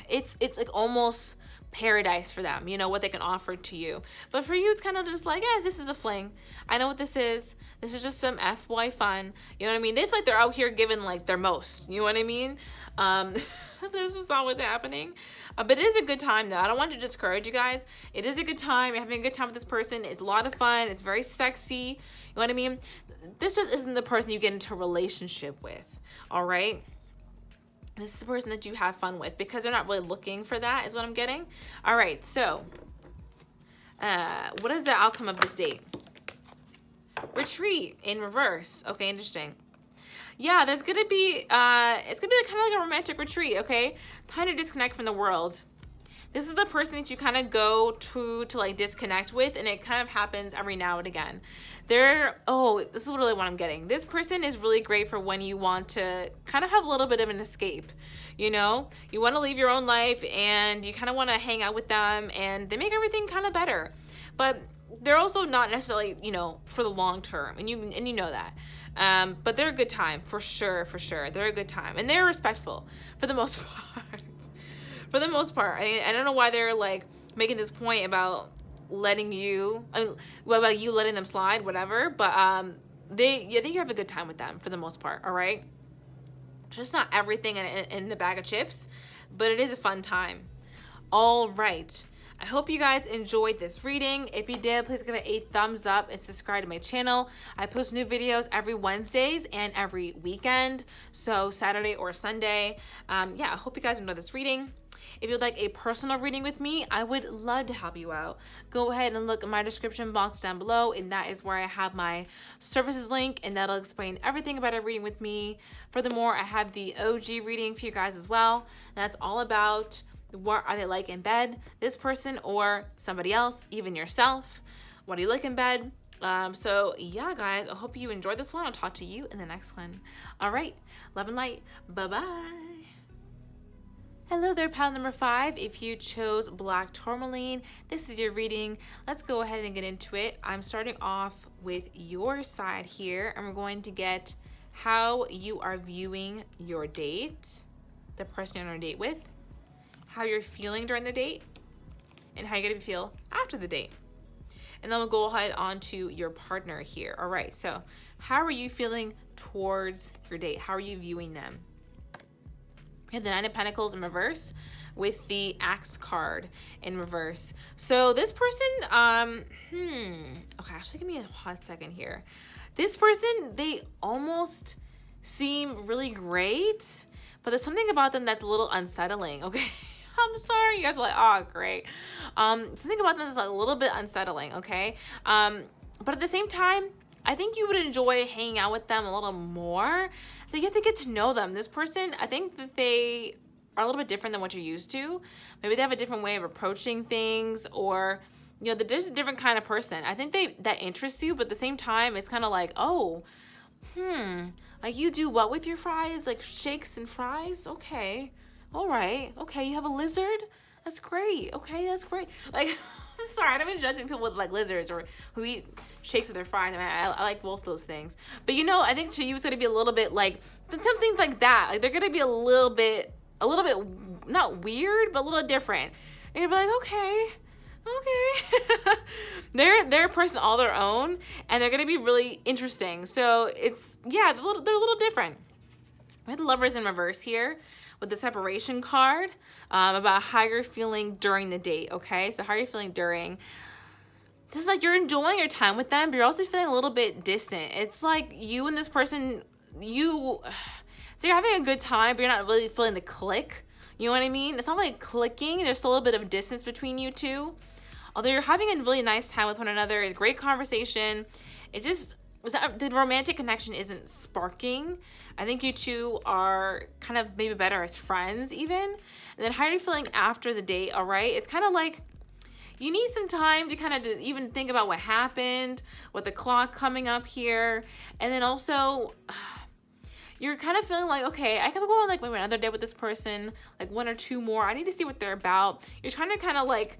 it's like almost paradise for them, what they can offer to you. But for you, it's kind of just like, this is a fling. I know what this is. This is just some F-boy fun. You know what I mean? They feel like they're out here giving like their most. You know what I mean? This is not what's happening. But it is a good time though. I don't want to discourage you guys. It is a good time. You're having a good time with this person. It's a lot of fun. It's very sexy. You know what I mean? This just isn't the person you get into a relationship with. All right? This is the person that you have fun with because they're not really looking for that is what I'm getting. All right, so what is the outcome of this date? Retreat in reverse. Okay, interesting. Yeah, there's gonna be it's gonna be kind of like a romantic retreat. Okay, time to disconnect from the world. This is the person that you kind of go to like disconnect with, and it kind of happens every now and again. This is really what I'm getting. This person is really great for when you want to kind of have a little bit of an escape. You want to leave your own life and you kind of want to hang out with them, and they make everything kind of better. But they're also not necessarily, for the long term, and you know that. But they're a good time for sure. They're a good time, and they're respectful for the most part. For the most part, I don't know why they're like making this point about letting you, I mean, what about you letting them slide, whatever, but I think you have a good time with them for the most part, all right? Just not everything in the bag of chips, but it is a fun time. All right. I hope you guys enjoyed this reading. If you did, please give it a thumbs up and subscribe to my channel. I post new videos every Wednesdays and every weekend, so Saturday or Sunday. Yeah, I hope you guys enjoyed this reading. If you'd like a personal reading with me, I would love to help you out. Go ahead and look in my description box down below, and that is where I have my services link, and that'll explain everything about a reading with me. Furthermore, I have the OG reading for you guys as well. That's all about what are they like in bed, this person or somebody else, even yourself. What do you like in bed? So yeah, guys, I hope you enjoyed this one. I'll talk to you in the next one. All right, love and light. Bye-bye. Hello there, pile number 5. If you chose black tourmaline, this is your reading. Let's go ahead and get into it. I'm starting off with your side here, and we're going to get how you are viewing your date, the person you're on a date with, how you're feeling during the date, and how you're going to feel after the date. And then we'll go ahead on to your partner here. All right, so how are you feeling towards your date? How are you viewing them? We have the 9 of Pentacles in reverse with the Axe card in reverse. So this person, okay, actually give me a hot second here. This person, they almost seem really great, but there's something about them that's a little unsettling, okay? I'm sorry, you guys are like, oh, great. Something about them that's like a little bit unsettling, okay? But at the same time, I think you would enjoy hanging out with them a little more. So you have to get to know them. This person, I think that they are a little bit different than what you're used to. Maybe they have a different way of approaching things, or, you know, there's a different kind of person. I think that interests you, but at the same time, it's kind of like, oh, like you do what with your fries? Like shakes and fries? Okay. All right. Okay. You have a lizard? That's great. Okay. That's great. Like, I'm sorry, I don't even judge people with like lizards or who eat shakes with their fries. I mean, I like both those things. But you know, I think to you it's gonna be a little bit like something like that. Like they're gonna be a little bit not weird, but a little different. And you're like, okay. They're a person all their own, and they're gonna be really interesting. So it's they're a little different. We have the Lovers in reverse here with the separation card, about how you're feeling during the date, okay? So how are you feeling during? This is like you're enjoying your time with them, but you're also feeling a little bit distant. It's like you and this person, so you're having a good time, but you're not really feeling the click. You know what I mean? It's not like clicking. There's still a little bit of distance between you two. Although you're having a really nice time with one another, it's a great conversation. The romantic connection isn't sparking. I think you two are kind of maybe better as friends even. And then how are you feeling after the date, all right? It's kind of like you need some time to kind of even think about what happened, with the clock coming up here. And then also, you're kind of feeling like, okay, I can go on like maybe another day with this person, like 1 or 2 more. I need to see what they're about. You're trying to kind of like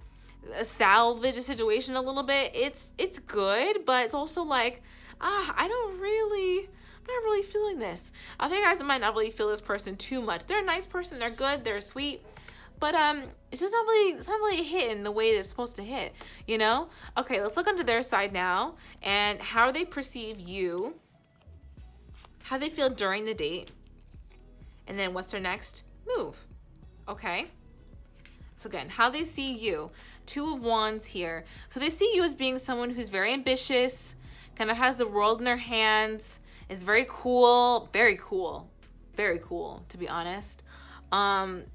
salvage a situation a little bit. It's good, but it's also like, I'm not really feeling this. I think you guys might not really feel this person too much. They're a nice person, they're good, they're sweet, but it's not really hitting the way it's supposed to hit, you know? Okay, let's look onto their side now, and how they perceive you, how they feel during the date, and then what's their next move, okay? So again, how they see you. 2 of Wands here. So they see you as being someone who's very ambitious, kind of has the world in their hands, is very cool, to be honest. And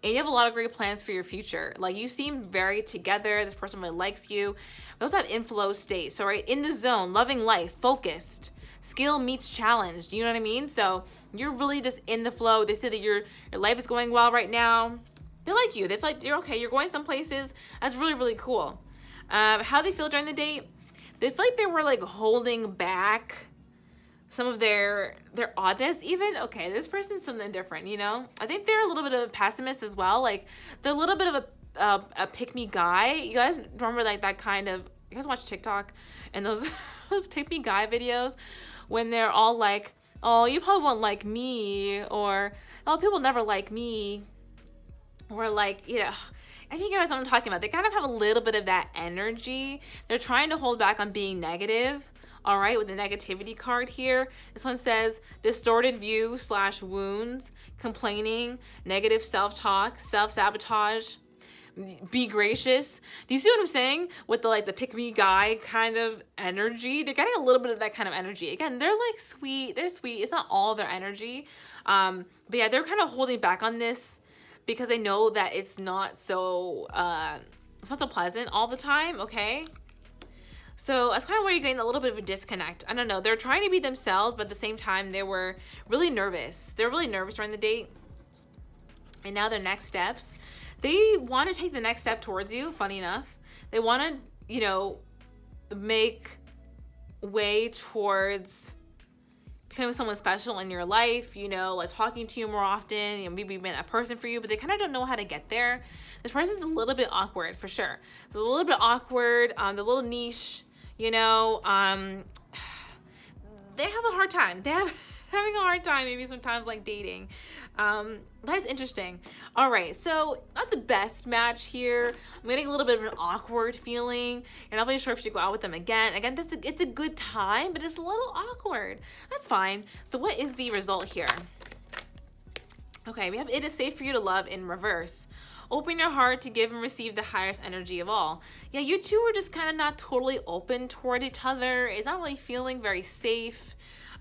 you have a lot of great plans for your future. Like you seem very together. This person really likes you. We also have inflow state. So right in the zone, loving life, focused, skill meets challenge. You know what I mean? So you're really just in the flow. They say that your life is going well right now. They like you. They feel like you're okay. You're going some places. That's really, really cool. How they feel during the date? They feel like they were like holding back some of their oddness even. Okay, this person's something different, you know? I think they're a little bit of a pessimist as well. Like they're a little bit of a pick-me guy. You guys remember like that kind of, you guys watch TikTok and those pick-me guy videos when they're all like, oh, you probably won't like me, or oh, people never like me, or like, you know, I think you guys know what I'm talking about. They kind of have a little bit of that energy. They're trying to hold back on being negative. All right, with the negativity card here. This one says distorted view / wounds, complaining, negative self-talk, self-sabotage. Be gracious. Do you see what I'm saying? With the like the pick me guy kind of energy. They're getting a little bit of that kind of energy. Again, they're like sweet. They're sweet. It's not all their energy. But yeah, they're kind of holding back on this because they know that it's not so pleasant all the time, okay? So that's kind of where you're getting a little bit of a disconnect. I don't know. They're trying to be themselves, but at the same time, they were really nervous. They're really nervous during the date. And now their next steps. They want to take the next step towards you, funny enough. They want to, you know, make way towards becoming someone special in your life, you know, like talking to you more often, you know, maybe being that person for you, but they kind of don't know how to get there. This person's a little bit awkward, for sure. They're a little bit awkward, they're a little niche, you know, they have a hard time. They're having a hard time maybe sometimes like dating. That's interesting. All right, so not the best match here. I'm getting a little bit of an awkward feeling. You're not really sure if you should go out with them again. Again, it's a good time, but it's a little awkward. That's fine. So what is the result here? Okay, we have it is safe for you to love in reverse. Open your heart to give and receive the highest energy of all. Yeah, you two are just kind of not totally open toward each other. It's not really feeling very safe.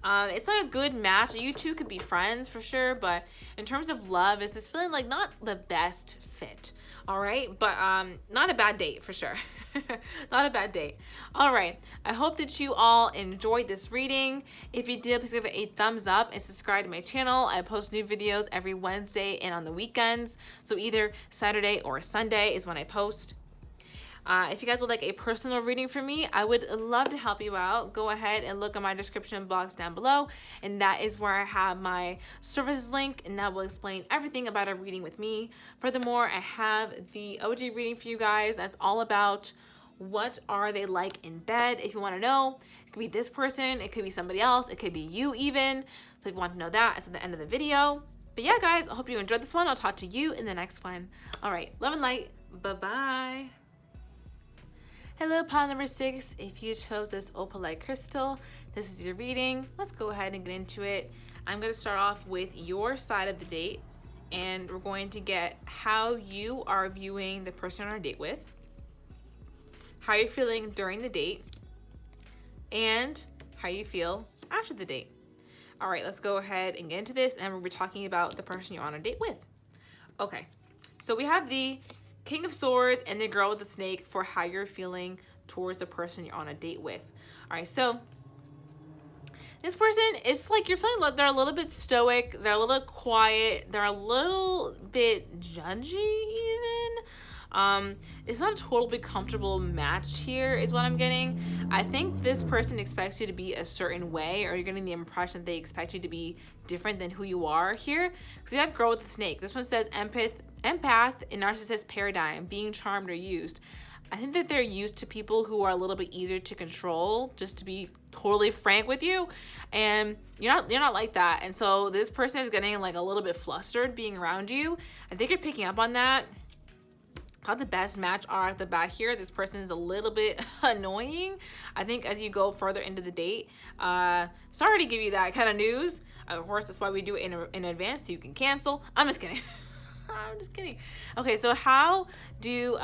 It's not a good match. You two could be friends for sure, but in terms of love, it's just feeling like not the best fit. All right, but not a bad date for sure. Not a bad date. All right, I hope that you all enjoyed this reading. If you did, please give it a thumbs up and subscribe to my channel. I post new videos every Wednesday and on the weekends. So either Saturday or Sunday is when I post. If you guys would like a personal reading from me, I would love to help you out. Go ahead and look at my description box down below, and that is where I have my services link, and that will explain everything about a reading with me. Furthermore, I have the OG reading for you guys. That's all about what are they like in bed. If you want to know, it could be this person, it could be somebody else, it could be you even. So if you want to know that, it's at the end of the video. But yeah, guys, I hope you enjoyed this one. I'll talk to you in the next one. All right, love and light. Bye-bye. Hello, pile number 6. If you chose this Opalite crystal, this is your reading. Let's go ahead and get into it. I'm going to start off with your side of the date, and we're going to get how you are viewing the person you're on a date with, how you're feeling during the date, and how you feel after the date. All right, let's go ahead and get into this, and we'll be talking about the person you're on a date with. Okay, so we have the King of Swords and the Girl with the Snake for how you're feeling towards the person you're on a date with. All right, so this person is like you're feeling like they're a little bit stoic, they're a little quiet, they're a little bit judgy even. It's not a totally comfortable match here is what I'm getting. I think this person expects you to be a certain way, or you're getting the impression that they expect you to be different than who you are here. Because you have Girl with the Snake. This one says empath in narcissist paradigm, being charmed or used. I think that they're used to people who are a little bit easier to control, just to be totally frank with you, and you're not like that. And so this person is getting like a little bit flustered being around you. I think you're picking up on that. Not the best match are at the back here. This person is a little bit annoying. I think as you go further into the date, sorry to give you that kind of news. Of course, that's why we do it in advance so you can cancel. I'm just kidding. I'm just kidding. Okay, so how do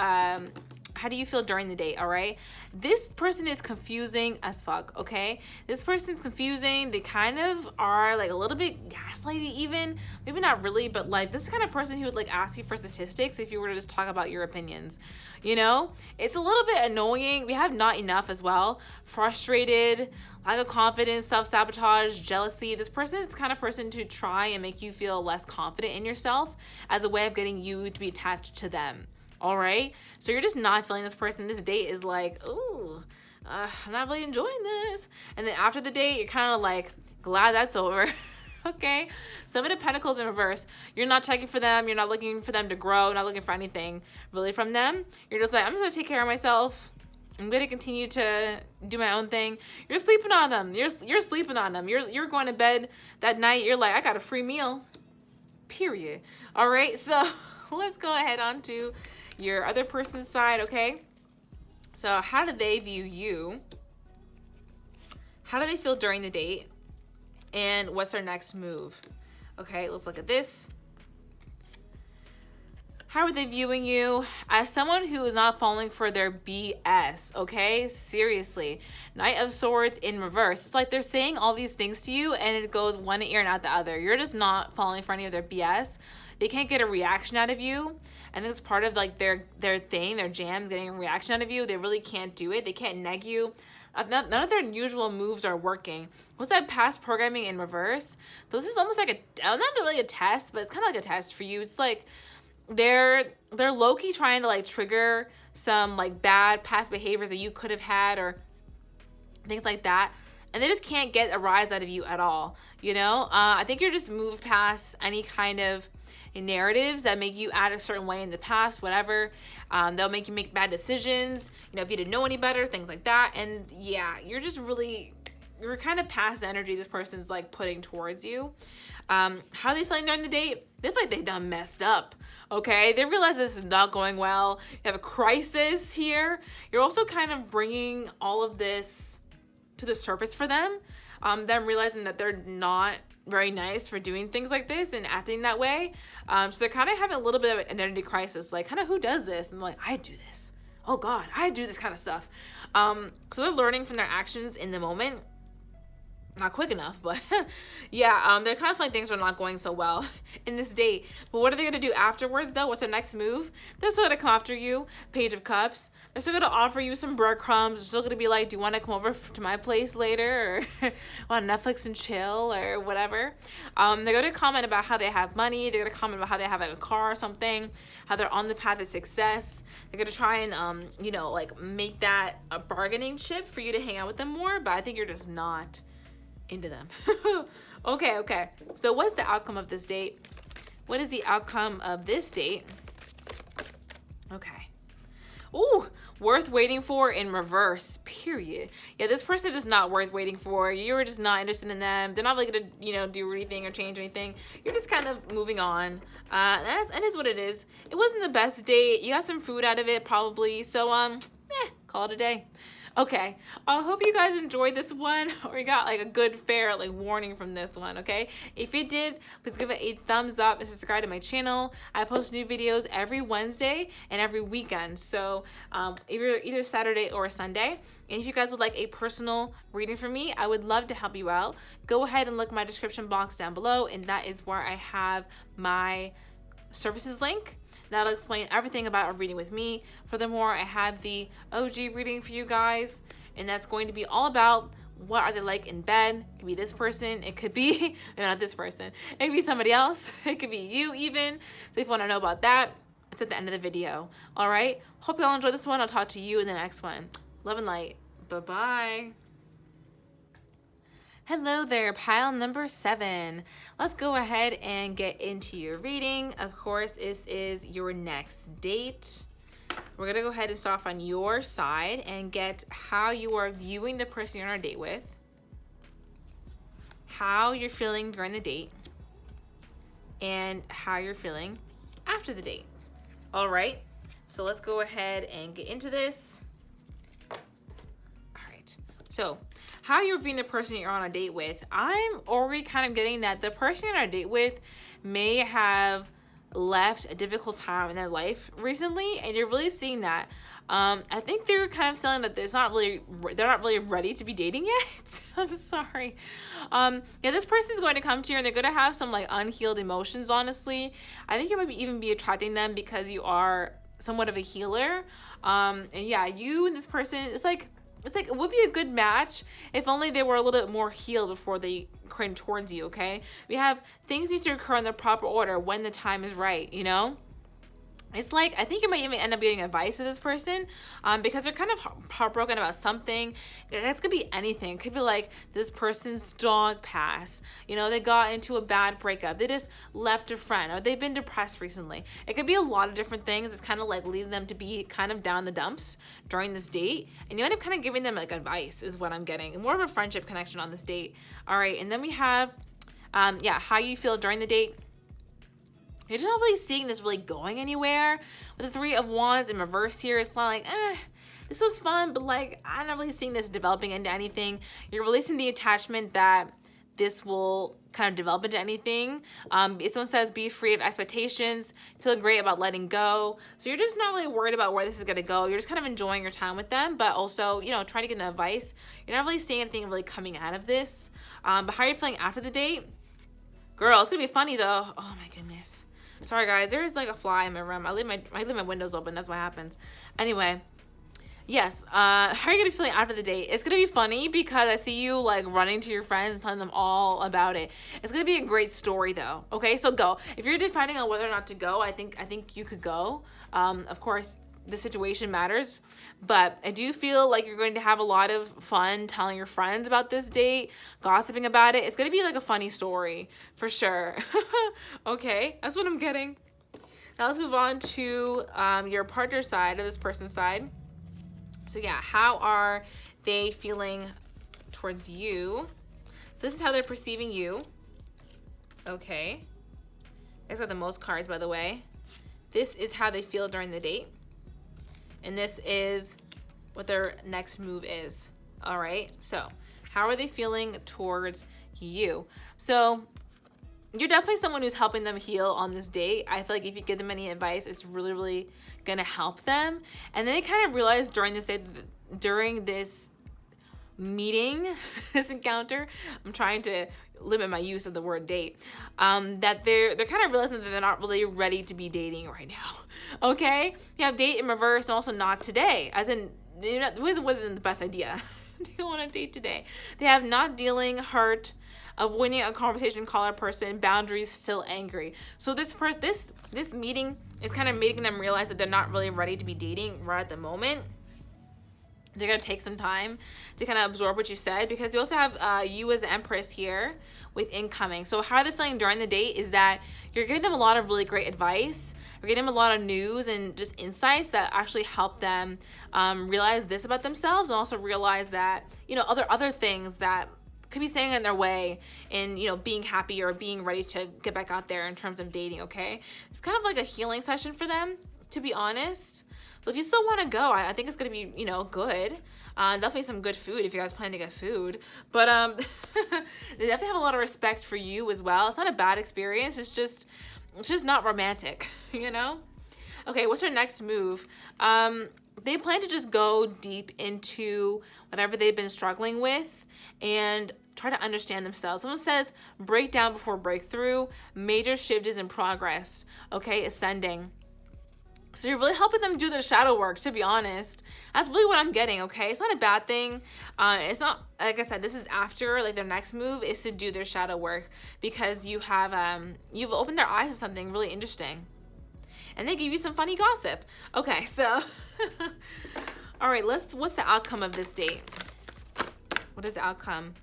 you feel during the date? All right, this person is confusing as fuck. Okay, this person's confusing. They kind of are like a little bit gaslighty even, maybe not really, but like this kind of person who would like ask you for statistics if you were to just talk about your opinions. You know, it's a little bit annoying. We have not enough as well. Frustrated, lack of confidence, self-sabotage, jealousy. This person is the kind of person to try and make you feel less confident in yourself as a way of getting you to be attached to them. All right, so you're just not feeling this person. This date is like, ooh, I'm not really enjoying this. And then after the date, you're kind of like glad that's over. Okay, Seven of Pentacles in reverse. You're not checking for them. You're not looking for them to grow. Not looking for anything really from them. You're just like, I'm just gonna take care of myself. I'm gonna continue to do my own thing. You're sleeping on them. You're sleeping on them. You're going to bed that night. You're like, I got a free meal. Period. All right, so let's go ahead on to your other person's side, okay? So how do they view you? How do they feel during the date? And what's their next move? Okay, let's look at this. How are they viewing you? As someone who is not falling for their BS, okay? Seriously. Knight of Swords in reverse. It's like they're saying all these things to you and it goes one ear and out the other. You're just not falling for any of their BS. They can't get a reaction out of you. I think it's part of like their thing, their jam, getting a reaction out of you. They really can't do it. They can't neg you. None of their usual moves are working. What's that past programming in reverse? This is almost like not really a test, but it's kind of like a test for you. It's like they're low-key trying to like trigger some like bad past behaviors that you could have had or things like that, and they just can't get a rise out of you at all, you know? I think you're just moved past any kind of narratives that make you act a certain way in the past, whatever. They'll make you make bad decisions, you know, if you didn't know any better, things like that. And yeah, you're kind of past the energy this person's like putting towards you. How are they feeling during the date? They feel like they done messed up. Okay, they realize this is not going well. You have a crisis here. You're also kind of bringing all of this to the surface for them. Them realizing that they're not very nice for doing things like this and acting that way. So they're kind of having a little bit of an identity crisis. Like, kind of, who does this? And like, I do this. Oh God, I do this kind of stuff. So they're learning from their actions in the moment. Not quick enough, but yeah, they're kind of feeling things are not going so well in this date. But what are they going to do afterwards, though? What's their next move? They're still going to come after you, Page of Cups. They're still going to offer you some breadcrumbs. They're still going to be like, do you want to come over to my place later? Or want Netflix and chill or whatever? They're going to comment about how they have money. They're going to comment about how they have like a car or something, how they're on the path of success. They're going to try and, you know, like make that a bargaining chip for you to hang out with them more. But I think you're just not into them. Okay. So what's the outcome of this date? What is the outcome of this date? Okay. Ooh, worth waiting for in reverse, period. Yeah, this person is not worth waiting for. You're just not interested in them. They're not really gonna, you know, do anything or change anything. You're just kind of moving on. That is what it is. It wasn't the best date. You got some food out of it, probably. So, call it a day. Okay, I hope you guys enjoyed this one, or you got like a good fair like warning from this one, okay? If you did, please give it a thumbs up and subscribe to my channel. I post new videos every Wednesday and every weekend, so either Saturday or Sunday. And if you guys would like a personal reading from me, I would love to help you out. Go ahead and look in my description box down below, and that is where I have my services link. That'll explain everything about a reading with me. Furthermore, I have the OG reading for you guys, and that's going to be all about what are they like in bed. It could be this person. It could be, not this person. It could be somebody else. It could be you even. So if you want to know about that, it's at the end of the video. All right? Hope you all enjoyed this one. I'll talk to you in the next one. Love and light. Bye-bye. Hello there, pile number 7. Let's go ahead and get into your reading. Of course, this is your next date. We're going to go ahead and start off on your side and get how you are viewing the person you're on a date with, how you're feeling during the date, and how you're feeling after the date. All right, so let's go ahead and get into this. All right, so how you're viewing the person you're on a date with. I'm already kind of getting that the person you're on a date with may have left a difficult time in their life recently, and you're really seeing that. I think they're kind of saying that they're not really ready to be dating yet. I'm sorry. Yeah, this person is going to come to you, and they're going to have some like unhealed emotions. Honestly, I think you might even be attracting them because you are somewhat of a healer. And yeah, you and this person, it's like it would be a good match if only they were a little bit more healed before they came towards you, okay? We have things need to occur in the proper order when the time is right, you know? It's like, I think you might even end up getting advice to this person because they're kind of heartbroken about something. It's going to be anything. It could be like this person's dog passed. You know, they got into a bad breakup. They just left a friend, or they've been depressed recently. It could be a lot of different things. It's kind of like leading them to be kind of down the dumps during this date. And you end up kind of giving them like advice is what I'm getting. More of a friendship connection on this date. All right. And then we have, how you feel during the date. You're just not really seeing this really going anywhere. With the Three of Wands in reverse here, it's not like, this was fun, but like, I'm not really seeing this developing into anything. You're releasing the attachment that this will kind of develop into anything. If someone says be free of expectations, feel great about letting go. So you're just not really worried about where this is gonna go. You're just kind of enjoying your time with them, but also, you know, trying to get the advice. You're not really seeing anything really coming out of this. But how are you feeling after the date? Girl, it's gonna be funny though. Oh my goodness. Sorry guys, there's like a fly in my room. I leave my windows open, that's what happens. Anyway. Yes, how are you gonna be feeling after the date? It's gonna be funny because I see you like running to your friends and telling them all about it. It's gonna be a great story though. Okay, so go. If you're deciding on whether or not to go, I think you could go. Of course, the situation matters, but I do feel like you're going to have a lot of fun telling your friends about this date, gossiping about it. It's gonna be like a funny story for sure. Okay, that's what I'm getting. Now let's move on to your partner's side or this person's side. So yeah, how are they feeling towards you? So this is how they're perceiving you. Okay. I got the most cards, by the way. This is how they feel during the date. And this is what their next move is. All right. So how are they feeling towards you? So you're definitely someone who's helping them heal on this date. I feel like if you give them any advice, it's really, really gonna help them. And then they kind of realize during this day, during this meeting, this encounter, I'm trying to limit my use of the word date, that they're kind of realizing that they're not really ready to be dating right now. Okay, you have date in reverse, and also not today, as in, you know, it wasn't the best idea. Do you want to date today? They have not dealing, hurt, avoiding a conversation, call a person, boundaries, still angry. So this meeting is kind of making them realize that they're not really ready to be dating right at the moment. They're going to take some time to kind of absorb what you said, because you also have you as the Empress here with incoming. So how they're feeling during the date is that you're giving them a lot of really great advice. You're giving them a lot of news and just insights that actually help them realize this about themselves, and also realize that, you know, other things that could be standing in their way in, you know, being happy or being ready to get back out there in terms of dating. Okay, it's kind of like a healing session for them, to be honest. So if you still want to go, I think it's going to be, you know, good. Definitely some good food if you guys plan to get food. But they definitely have a lot of respect for you as well. It's not a bad experience. It's just not romantic, you know? Okay, what's their next move? They plan to just go deep into whatever they've been struggling with and try to understand themselves. Someone says break down before breakthrough. Major shift is in progress. Okay, ascending. So you're really helping them do their shadow work, to be honest. That's really what I'm getting, okay? It's not a bad thing. It's not, like I said, this is after, like, their next move is to do their shadow work, because you have, you've opened their eyes to something really interesting. And they give you some funny gossip. Okay, so, all right, what's the outcome of this date? What is the outcome?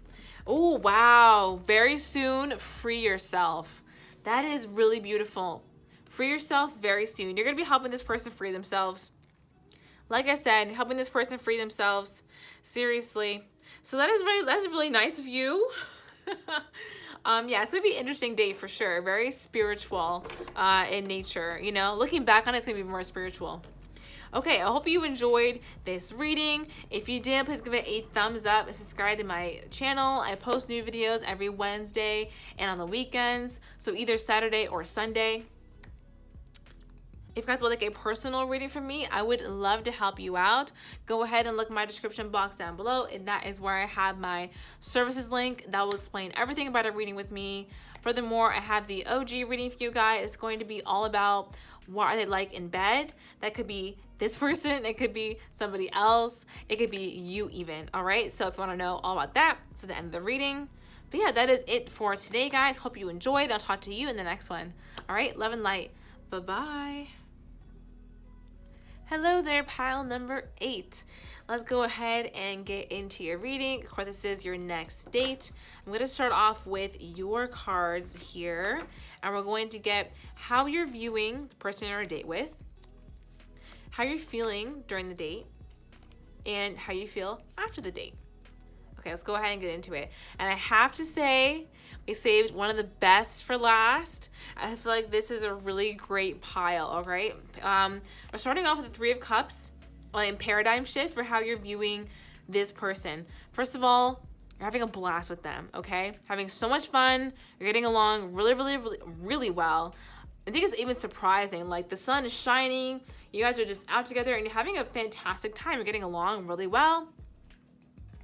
Oh, wow. Very soon, free yourself. That is really beautiful. Free yourself very soon. You're going to be helping this person free themselves. Like I said, helping this person free themselves. Seriously. So that's really nice of you. Yeah, it's going to be an interesting day for sure. Very spiritual in nature. You know, looking back on it, it's going to be more spiritual. Okay, I hope you enjoyed this reading. If you did, please give it a thumbs up and subscribe to my channel. I post new videos every Wednesday and on the weekends, so either Saturday or Sunday. If you guys would like a personal reading from me, I would love to help you out. Go ahead and look in my description box down below, and that is where I have my services link that will explain everything about a reading with me. Furthermore, I have the OG reading for you guys. It's going to be all about what are they like in bed. That could be this person, it could be somebody else, it could be you even. All right, so if you want to know all about that, it's at the end of the reading. But yeah, that is it for today, guys. Hope you enjoyed. I'll talk to you in the next one. All right, love and light. Bye-bye. Hello there, pile number 8. Let's go ahead and get into your reading. Of course, this is your next date. I'm going to start off with your cards here, and we're going to get how you're viewing the person you're on a date with, how you're feeling during the date, and how you feel after the date. Okay, let's go ahead and get into it. And I have to say, I saved one of the best for last. I feel like this is a really great pile, all right? We're starting off with the Three of Cups in paradigm shift for how you're viewing this person. First of all, you're having a blast with them, okay? Having so much fun. You're getting along really, really, really, really well. I think it's even surprising. Like, the sun is shining. You guys are just out together and you're having a fantastic time. You're getting along really well.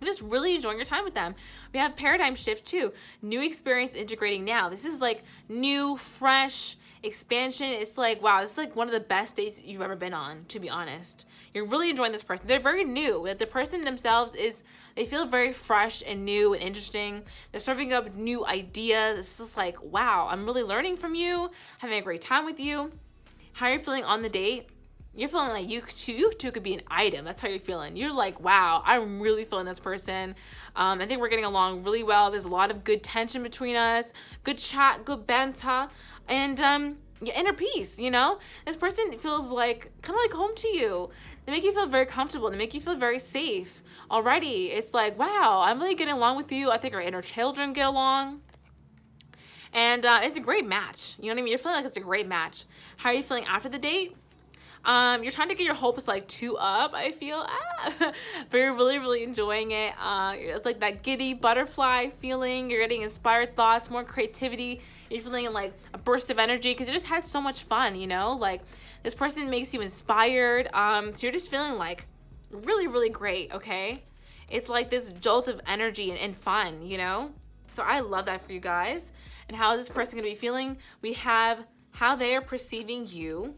You're just really enjoying your time with them. We have paradigm shift too. New experience integrating now. This is like new, fresh expansion. It's like, wow, this is like one of the best dates you've ever been on, to be honest. You're really enjoying this person. They're very new. The person themselves they feel very fresh and new and interesting. They're serving up new ideas. It's just like, wow, I'm really learning from you, having a great time with you. How are you feeling on the date? You're feeling like you two could be an item. That's how you're feeling. You're like, wow, I'm really feeling this person. I think we're getting along really well. There's a lot of good tension between us, good chat, good banter, and inner peace, you know? This person feels like kind of like home to you. They make you feel very comfortable. They make you feel very safe already. It's like, wow, I'm really getting along with you. I think our inner children get along. And it's a great match. You know what I mean? You're feeling like it's a great match. How are you feeling after the date? You're trying to get your hopes like 2 up, I feel. But you're really, really enjoying it. It's like that giddy butterfly feeling. You're getting inspired thoughts, more creativity. You're feeling like a burst of energy because you just had so much fun, you know? Like, this person makes you inspired. So you're just feeling like really, really great, okay? It's like this jolt of energy and fun, you know? So I love that for you guys. And how is this person going to be feeling? We have how they are perceiving you,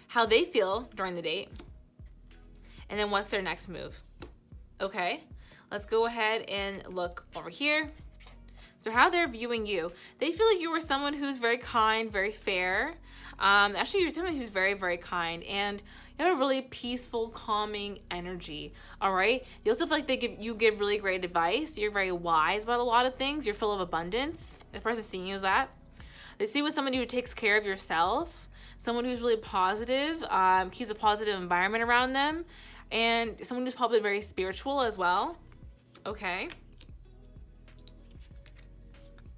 how they feel during the date, and then what's their next move. Okay, let's go ahead and look over here. So how they're viewing you. They feel like you were someone who's very kind, very fair. Actually, you're someone who's very, very kind, and you have a really peaceful, calming energy, all right? You also feel like you give really great advice. You're very wise about a lot of things. You're full of abundance. The person seeing you as that. They see you as someone who takes care of yourself, someone who's really positive, keeps a positive environment around them, and someone who's probably very spiritual as well. Okay.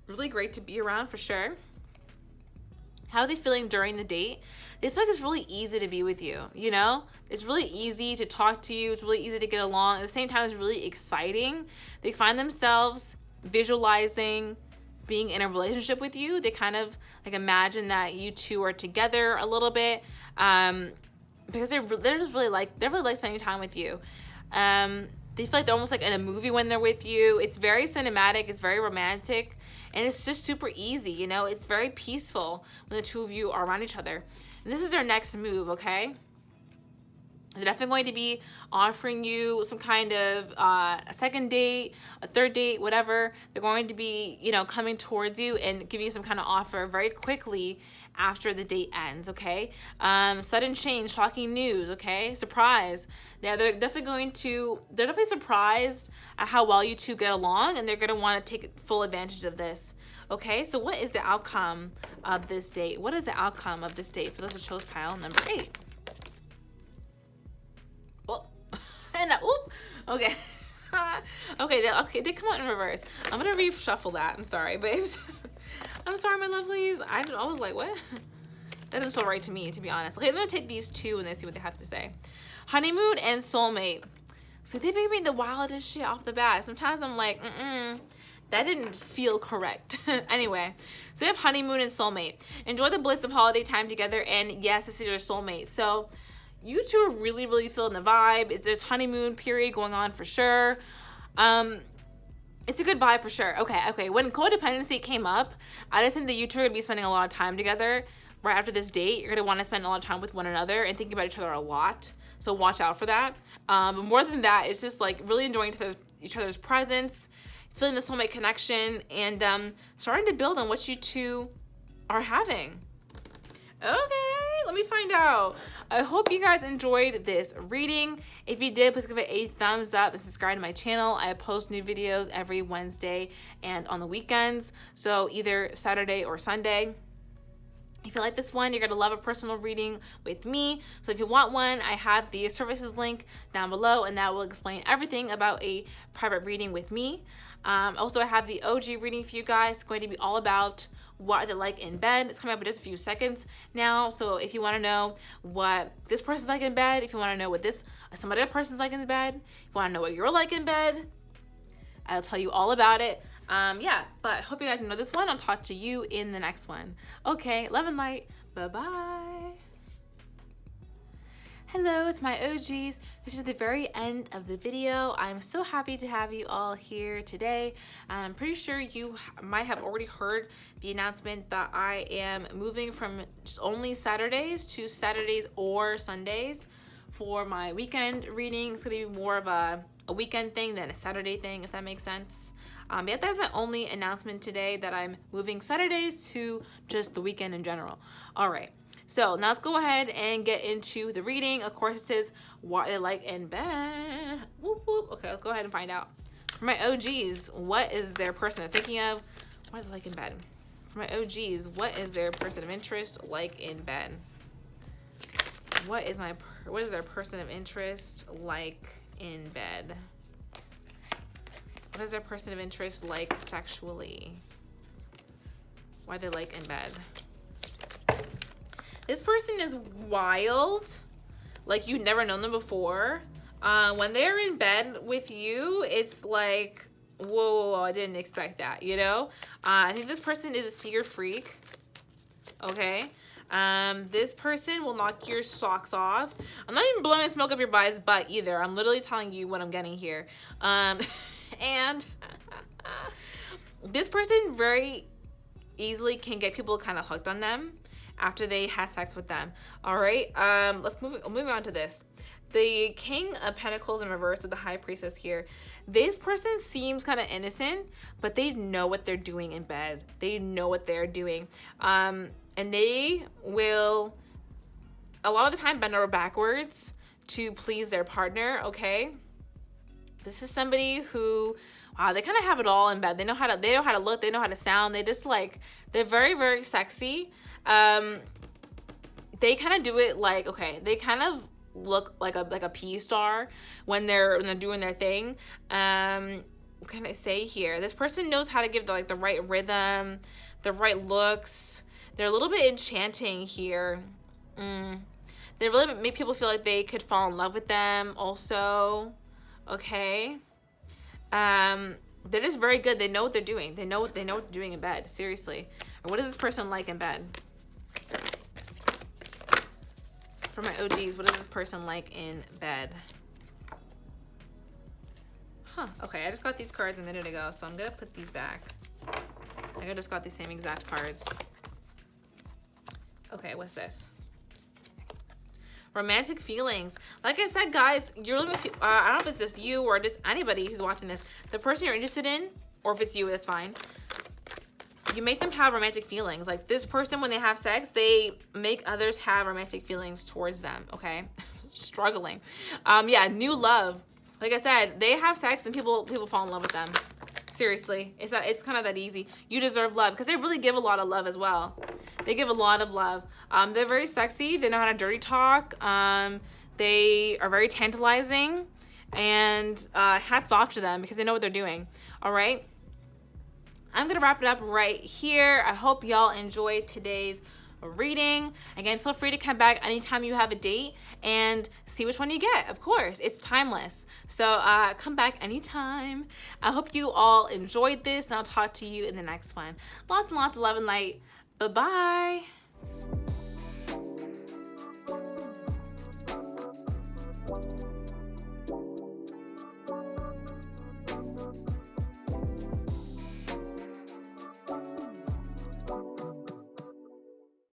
Really great to be around for sure. How are they feeling during the date? They feel like it's really easy to be with you, you know? It's really easy to talk to you. It's really easy to get along. At the same time, it's really exciting. They find themselves visualizing being in a relationship with you. They kind of like imagine that you two are together a little bit, because they're really like spending time with you. They feel like they're almost like in a movie when they're with you. It's very cinematic. It's very romantic. And it's just super easy, you know? It's very peaceful when the two of you are around each other. And this is their next move, okay? They're definitely going to be offering you some kind of a second date, a third date, whatever. They're going to be, you know, coming towards you and giving you some kind of offer very quickly after the date ends, okay? Sudden change, shocking news, okay? Surprise. Yeah, they're definitely surprised at how well you two get along, and they're going to want to take full advantage of this, okay? So what is the outcome of this date? What is the outcome of this date for those who chose pile number 8? And oop, okay. Okay, they come out in reverse. I'm gonna reshuffle that. I'm sorry, babes. I'm sorry, my lovelies. I was like, what? That doesn't feel right to me, to be honest. Okay, I'm gonna take these two and then see what they have to say. Honeymoon and soulmate. So they make me the wildest shit off the bat. Sometimes I'm like, that didn't feel correct. Anyway, so we have honeymoon and soulmate. Enjoy the bliss of holiday time together, and yes, this is your soulmate. So you two are really, really feeling the vibe. It's this honeymoon period going on for sure. It's a good vibe for sure. Okay. When codependency came up, I just think that you two are going to be spending a lot of time together right after this date. You're going to want to spend a lot of time with one another and thinking about each other a lot. So watch out for that. But more than that, it's just like really enjoying each other's presence, feeling the soulmate connection, and starting to build on what you two are having. Okay, let me find out. I hope you guys enjoyed this reading. If you did, please give it a thumbs up and subscribe to my channel. I post new videos every Wednesday and on the weekends, so either Saturday or Sunday. If you like this one, you're going to love a personal reading with me. So if you want one, I have the services link down below, and that will explain everything about a private reading with me. Also, I have the OG reading for you guys. It's going to be all about what they like in bed. It's coming up in just a few seconds now. So if you want to know what this person's like in bed, if you want to know what some other person's like in bed, if you want to know what you're like in bed, I'll tell you all about it. Yeah, but I hope you guys know this one. I'll talk to you in the next one. Okay, love and light. Bye-bye. Hello, it's my OGs. This is the very end of the video. I'm so happy to have you all here today. I'm pretty sure you might have already heard the announcement that I am moving from just only Saturdays to Saturdays or Sundays for my weekend reading. It's going to be more of a weekend thing than a Saturday thing, if that makes sense. Yeah, that's my only announcement today, that I'm moving Saturdays to just the weekend in general. All right. So now let's go ahead and get into the reading. Of course, it says what they like in bed. Whoop, whoop. Okay, let's go ahead and find out. For my OGs, what is their person they're thinking of? What do they like in bed? For my OGs, what is their person of interest like in bed? What is their person of interest like in bed? What is their person of interest like sexually? Why they like in bed? This person is wild, like you've never known them before. When they're in bed with you, it's like, whoa, I didn't expect that, you know? I think this person is a seer freak, okay? This person will knock your socks off. I'm not even blowing smoke up your guy's butt either. I'm literally telling you what I'm getting here. And this person very easily can get people kind of hooked on them after they have sex with them. All right, moving on to this. The King of Pentacles in reverse with the High Priestess here. This person seems kind of innocent, but they know what they're doing in bed. They know what they're doing. And they will, a lot of the time, bend over backwards to please their partner, okay? This is somebody who, wow, they kind of have it all in bed. They know how to look, they know how to sound. They just like, they're very, very sexy. They kind of do it like, okay, they kind of look like a P star when they're doing their thing. What can I say here? This person knows how to give the right rhythm, the right looks. They're a little bit enchanting here. They really make people feel like they could fall in love with them also. Okay. They're just very good. They know what they're doing. They know what they're doing in bed. Seriously. Or what is this person like in bed? For my OGs, what is this person like in bed? Huh. Okay, I just got these cards a minute ago, so I'm gonna put these back. I think I just got the same exact cards. Okay, what's this? Romantic feelings. Like I said, guys, you're living. I don't know if it's just you or just anybody who's watching this. The person you're interested in, or if it's you, that's fine. You make them have romantic feelings. Like this person, when they have sex, they make others have romantic feelings towards them. Okay, struggling. Yeah, new love. Like I said, they have sex and people fall in love with them. Seriously, it's kind of that easy. You deserve love because they really give a lot of love as well. They give a lot of love. They're very sexy. They know how to dirty talk. They are very tantalizing, and hats off to them because they know what they're doing. All right. I'm gonna wrap it up right here. I hope y'all enjoyed today's reading. Again, feel free to come back anytime you have a date and see which one you get. Of course, it's timeless. So come back anytime. I hope you all enjoyed this, and I'll talk to you in the next one. Lots and lots of love and light. Bye-bye.